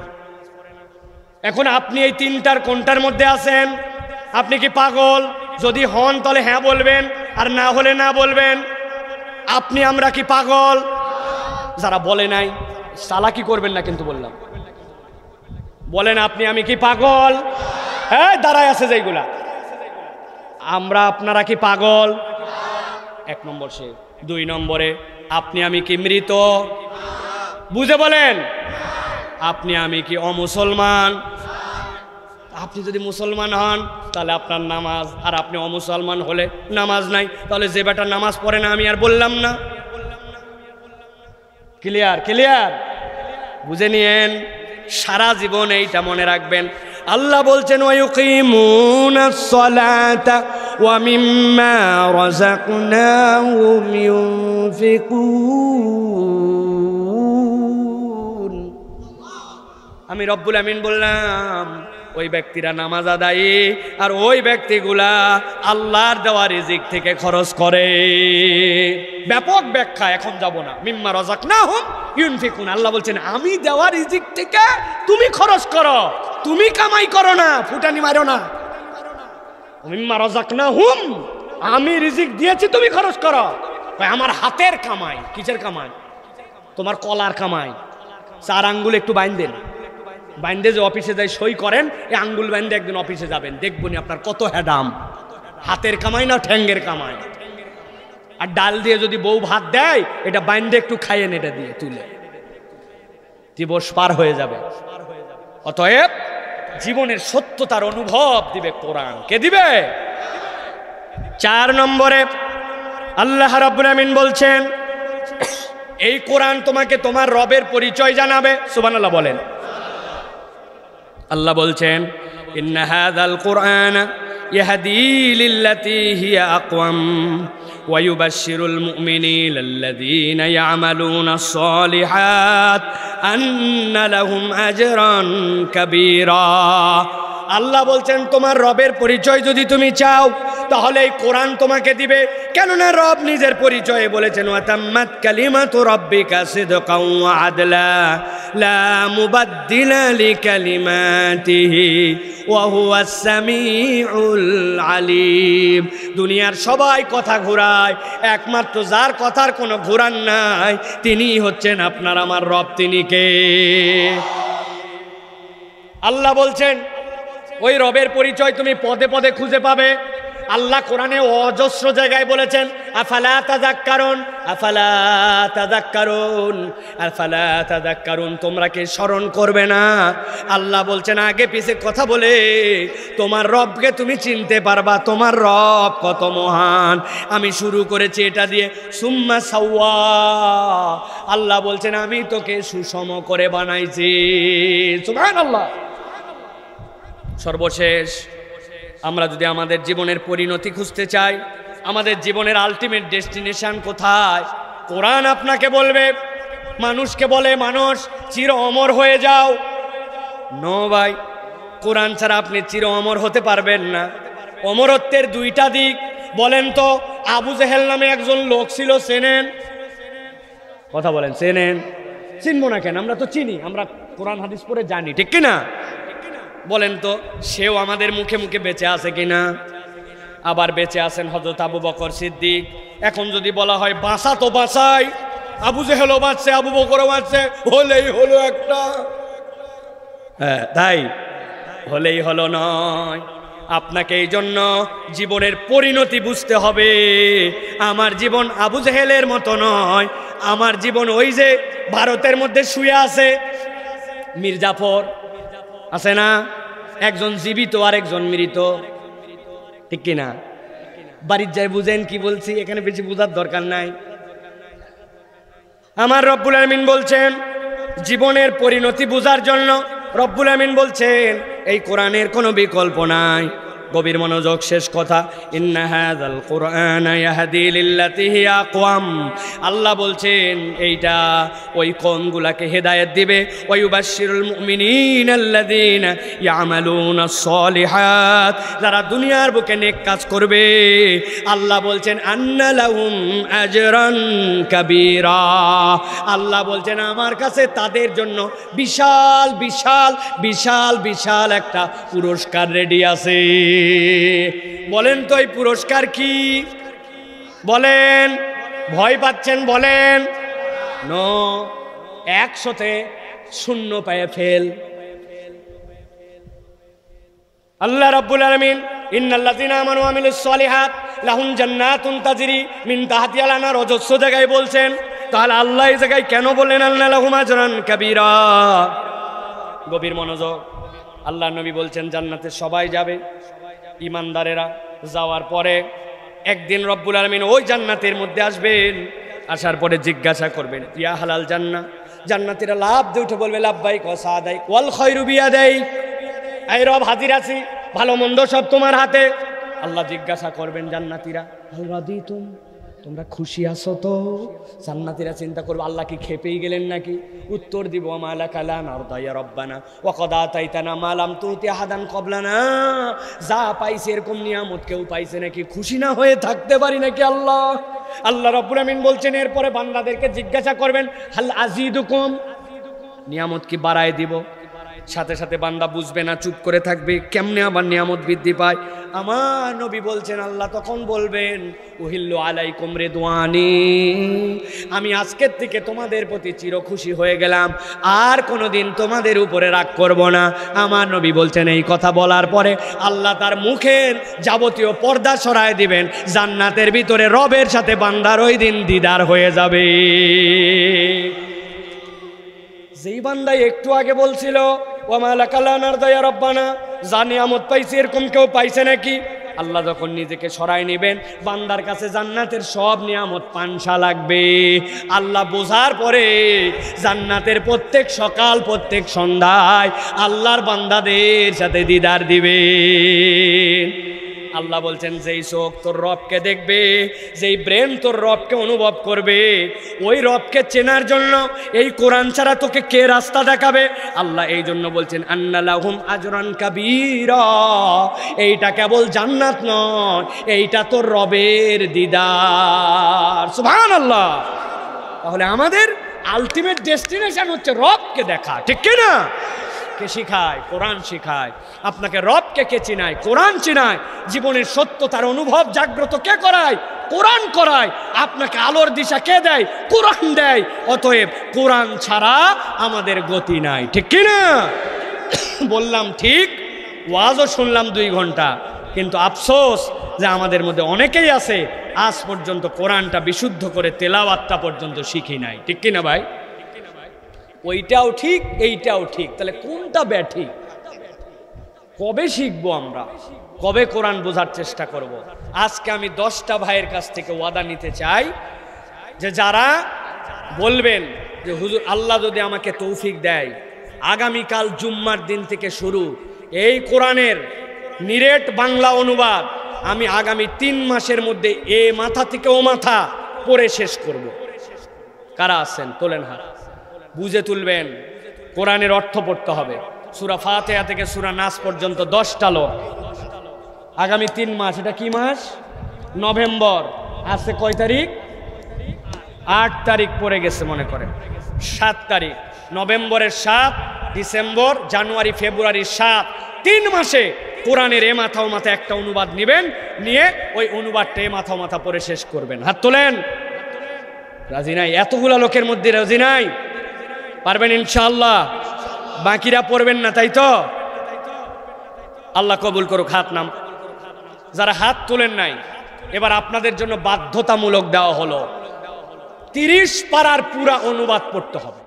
এখন আপনি এই 3টার কোনটার মধ্যে আছেন? আপনি কি পাগল? যদি হন তাহলে হ্যাঁ বলবেন, আর না হলে না বলবেন। আমরা কি পাগল? যারা বলে নাই চালাকি করবেন না, কিন্তু বললাম বলেন আপনি আমি কি পাগল? হ্যাঁ দাঁড়ায় আছে যেগুলা, আপনারা কি পাগল? 1 নম্বর সে। 2 নম্বরে আপনি আমি কি মৃত? বুঝে বলেন আপনি আমি কি অমুসলমান? আপনি যদি মুসলমান হন তাহলে আপনার নামাজ, আর আপনি অমুসলমান হলে নামাজ নাই, তাহলে যে বেটা নামাজ পড়ে না আমি আর বললাম না। ক্লিয়ার? ক্লিয়ার? বুঝে নিয়েন, সারা জীবন এইটা মনে রাখবেন। আল্লাহ বলছেন ওয়ায়ুকিমুনাস সালাতা ওয়া মিম্মা রাযাকনাহুম ইউনফিকুন। আমি রব্বুল আমিন বললাম ওই ব্যক্তিরা নামাজ আদায়ী, আর ওই ব্যক্তিগুলা আল্লাহর দেওয়া রিজিক থেকে খরচ করে। ব্যাপক ব্যাখ্যা, এখন যাব না। মিম্মা রাযাকনাহুম ইউনফিকুন, আল্লাহ বলছেন আমি দেওয়া রিজিক থেকে তুমি খরচ করো, তুমি কামাই করো না, ফুটানি মারো না। মিম্মা রাযাকনাহুম, আমি রিজিক দিয়েছি তুমি খরচ করো। আমার হাতের কামাই। কিসের কামাই? তোমার কলার কামাই। 4 আঙ্গুল একটু বাইন্ধেন, বাইন্ধে যে অফিসে যাই সই করেন, এই আঙ্গুল বাইন্ধে একদিন অফিসে যাবেন, দেখবনি আপনার কত হ্যাডাম। হাতের কামাই না ঠ্যাঙ্গের কামাই। আর ডাল দিয়ে যদি বউ ভাত দেয়, এটা বাইন্ধে একটু খাইয়েন, এটা দিয়ে তুলে দিবস পার হয়ে যাবে। অতএব জীবনের সত্যতার অনুভব দিবে কোরআন। কে দিবে? 4 নম্বরে আল্লাহ রাব্বুল আমিন বলছেন এই কোরআন তোমাকে তোমার রবের পরিচয় জানাবে। সুবহানাল্লাহ বলেন। আল্লাহ বলছেন ইন্না হাযাল কুরআন ইয়াহদি লিল্লাতী হিয়া আকওয়াম ওয়া ইউবাশশিরুল মুমিনিনা আল্লাযীনা ইয়া'মালুনাস সালিহাত আন্না লাহুম আজরান কাবীরা। আল্লাহ বলছেন তোমার রবের পরিচয় যদি তুমি চাও তাহলে এই কোরআন তোমাকে দিবে। কেননা রব নিজের পরিচয়ে বলেছেন ওয়াতাম্মাত কালিমাতু রাব্বিকা সিদকাও ওয়া আদলা লা মুবাদদিলা লিকালিমাতিহি ওয়া হুয়াস সামিউল আলিম। দুনিয়ার সবাই কথা ঘোরায়, একমাত্র যার কথার কোনো ঘোরান নাই তিনিই হচ্ছেন আপনার আমার রব। তিনি কে? আল্লাহ বলছেন ওই রবের পরিচয় তুমি পদে পদে খুঁজে পাবে। আল্লাহ কোরআনে অজস্র জায়গায় বলেছেন আফালা তাযাক্কারুন আফালা তাযাক্কারুন আফালা তাযাক্কারুন, তোমরা কি স্মরণ করবে না? আল্লাহ বলছেন আগে পিছে কথা বলে তোমার রবকে তুমি চিনতে পারবা, তোমার রব কত মহান। আমি শুরু করেছি এটা দিয়ে সুম্মা সাওয়া। আল্লাহ বলছেন আমি তোকে সুষম করে বানাইছি। সুবহানাল্লাহ। সর্বশেষ আমরা যদি আমাদের জীবনের পরিণতি খুঁজতে চাই, আমাদের জীবনের আলটিমেট ডেস্টিনেশন কোথায়, কোরআন আপনাকে বলবে। মানুষকে বলে মানুষ চির অমর হয়ে যাও। নো ভাই, কোরআন ছাড়া আপনি চির অমর হতে পারবেন না। অমরত্বের 2টা দিক। বলেন তো আবু জেহেল নামে একজন লোক ছিল, চেনেন? কথা বলেন, চেনেন? চিনবো না কেন? আমরা তো চিনি, আমরা কোরআন হাদিস পড়ে জানি, ঠিক কিনা? বলেন তো সেও আমাদের মুখে মুখে বেঁচে আছে কিনা? আবার বেঁচে আছেন হযরত আবু বকর সিদ্দিক। এখন যদি বলা হয় বাঁচা তো বাঁচাই, আবু জেহেলও বাঁচছে, আবু বকরও বাঁচছে, হলেই হলো একটা। হ্যাঁ তাই হলেই হলো নয়। আপনাকে এই জন্য জীবনের পরিণতি বুঝতে হবে। আমার জীবন আবু জেহেলের মতো নয়, আমার জীবন ওই যে ভারতের মধ্যে শুয়ে আছে মির্জাফর আছে না, একজন জীবিত আর একজন মৃত, ঠিক কিনা? বাড়ির যাই বুঝেন কি বলছি, এখানে বেশি বোঝার দরকার নাই। আমার রব্বুল আমিন বলছেন জীবনের পরিণতি বোঝার জন্য রব্বুল আমিন বলছেন এই কোরআনের কোনো বিকল্প নাই। গভীর মনোযোগ, শেষ কথা। ইন্না হাযাল কুরআনা ইয়াহদি লিল্লাতী হিয়া আকওয়াম। আল্লাহ বলছেন এইটা ওই কওমগুলোকে হেদায়েত দিবে। ওয়া ইউবাশশিরুল মুমিনিনা আল্লাযীনা ইয়ামালুনাস সালিহাত, যারা দুনিয়ার বুকে নেক কাজ করবে। আল্লাহ বলছেন আন্না লাহুম আজরান কাবীরা। আল্লাহ বলছেন আমার কাছে তাদের জন্য বিশাল বিশাল বিশাল বিশাল একটা পুরস্কার রেডি আছে। বলেন তো এই পুরস্কার কি? বলেন, ভয় পাচ্ছেন? বলেন। নো, 100তে 0 পায়ে ফেল। আল্লাহ রাব্বুল আলামিন ইন্নাল্লাযীনা আমানু ওয়া আমিলুস সালিহাত লাহুম জান্নাতুন তাজরি মিন তাহতিহাল আনহার অজস্র জায়গায় বলছেন। তাহলে আল্লাহ এই জায়গায় কেন বললেন আন্না লাহুম আজরান কাবীরা? গভীর মনোযোগ। আল্লাহ নবী বলছেন জান্নাতে সবাই যাবে, ইমানদারেরা যাওয়ার পরে একদিন রব্বুল আলামিন ওই জান্নাতের মধ্যে আসবেন। আসার পরে জিজ্ঞাসা করবেন ইয়া হালাল জান্নাহ। জান্নাতীরা লাভ দিয়ে উঠে বলবে লাব্বাইক ওয়া সাদাইক ওয়াল খায়রু বিয়াদাইক। এই রব হাজির আছি, ভালো মন্দ সব তোমার হাতে। আল্লাহ জিজ্ঞাসা করবেন জান্নাতীরা হাল রাদিতুম, তোমরা খুশি আছো তো? জান্নাতীরা চিন্তা করবে আল্লাহ কি খেপেই গেলেন নাকি? উত্তর দিব মা লাকা লা নারদা ইয়া রব্বানা ওয়া কদ আতাইতানা মা লাম তুতি আহাদান ক্বাবলানা। যা পাইছে এরকম নিয়ামত কেউ পাইছে নাকি? খুশি না হয়ে থাকতে পারি নাকি আল্লাহ? আল্লাহ রাব্বুল আমিন বলছেন এরপরে বান্দাদেরকে জিজ্ঞাসা করবেন হাল আজিদুকুম, নিয়ামত কি বাড়ায় দিব? সাথে সাথে বান্দা বুঝবে না, চুপ করে থাকবে। কেমনে আবার নিয়ামত বৃদ্ধি পায়? আমার নবী বলছেন আল্লাহ তখন বলবেন উহিল্লু আলাইকুম রিদওয়ানি, আমি আজকের থেকে তোমাদের প্রতি চির খুশি হয়ে গেলাম, আর কোনোদিন তোমাদের উপরে রাগ করব না। আমার নবী বলছেন এই কথা বলার পরে আল্লাহ তার মুখের যাবতীয় পর্দা সরায় দিবেন। জান্নাতের ভিতরে রবের সাথে বান্দার ওই দিন দিদার হয়ে যাবে। যেই বান্দাই একটু আগে বলছিল ওয়া মা লাকা লা নারদা ইয়া রাব্বানা, যা নিয়ামত পাইছি এরকম কেউ পাইছে নাকি? আল্লাহ যখন নিজেকে সরাই নেবেন, বান্দার কাছে জান্নাতের সব নিয়ামত পানসা লাগবে। আল্লাহ বোঝার পরে জান্নাতের প্রত্যেক সকাল প্রত্যেক সন্ধ্যায় আল্লাহর বান্দাদের সাথে দিদার দিবে। আল্লাহ বলছেন, যেই চোখ তোর রবকে দেখবে, যেই ব্রেন তোর রবকে অনুভব করবে, ওই রবকে চেনার জন্য এই কোরআন ছাড়া তোকে কে রাস্তা দেখাবে? আল্লাহ এই জন্য বলছেন, আন্না লাহুম আজরান কাবীরা, এইটা কেবল জান্নাত নয়, এইটা তোর রবের দিদার। সুবহানাল্লাহ। তাহলে আমাদের আলটিমেট ডেস্টিনেশন হচ্ছে রবকে দেখা, ঠিক কি না? কে শিখায়? কোরআন শিখায়। আপনাকে রবকে কে চিনায়? কোরআন চিনায়। জীবনের সত্যতার অনুভব জাগ্রত কে করায়? কোরআন করায়। আপনাকে আলোর দিশা কে দেয়? কোরআন দেয়। অতএব কোরআন ছাড়া আমাদের গতি নাই, ঠিক কি না? বললাম ঠিক, ওয়াজও শুনলাম 2 ঘন্টা, কিন্তু আফসোস যে আমাদের মধ্যে অনেকেই আছে আজ পর্যন্ত কোরআনটা বিশুদ্ধ করে তেলাওয়াতটা পর্যন্ত শিখি নাই, ঠিক কি না ভাই? ওইটাও ঠিক, এইটাও ঠিক, তাহলে কোনটা ব্যাঠিক? কবে শিখবো আমরা? কবে কোরআন বোঝার চেষ্টা করব? আজকে আমি 10টা ভাইয়ের কাছ থেকে ওয়াদা নিতে চাই যে যারা বলবেন যে হুজুর আল্লাহ যদি আমাকে তৌফিক দেয়, আগামীকাল জুম্মার দিন থেকে শুরু এই কোরআনের নিরেট বাংলা অনুবাদ আমি আগামী 3 মাসের মধ্যে এ মাথা থেকে ও মাথা পড়ে শেষ করব। কারা আছেন? তোলেন হাত। বুঝে তুলবেন। কোরআনের অর্থ পড়তে হবে। সূরা ফাতিহা থেকে সূরা নাস পর্যন্ত 10টা লোক আগামী 3 মাস। এটা কি মাস? নভেম্বর। আজকে কয় তারিখ? 8 তারিখ পড়ে গেছে মনে করেন। 7 তারিখ নভেম্বরের 7, ডিসেম্বর, জানুয়ারি, ফেব্রুয়ারির 7, 3 মাসে কোরআনের এ মাথা ও মাথা একটা অনুবাদ নেবেন, নিয়ে ওই অনুবাদটা এ মাথা ও মাথা পড়ে শেষ করবেন। হাত তোলেন। রাজি নাই? এতগুলা লোকের মধ্যে রাজি নাই? পারবেন ইনশাআল্লাহ? বাকিরা পড়বেন না, তাই তো? আল্লাহ কবুল করুক। হাত নাম। যারা হাত তোলেন নাই, এবার আপনাদের জন্য বাধ্যতামূলক দেওয়া হলো 30 পারার পুরা অনুবাদ পড়তে হবে।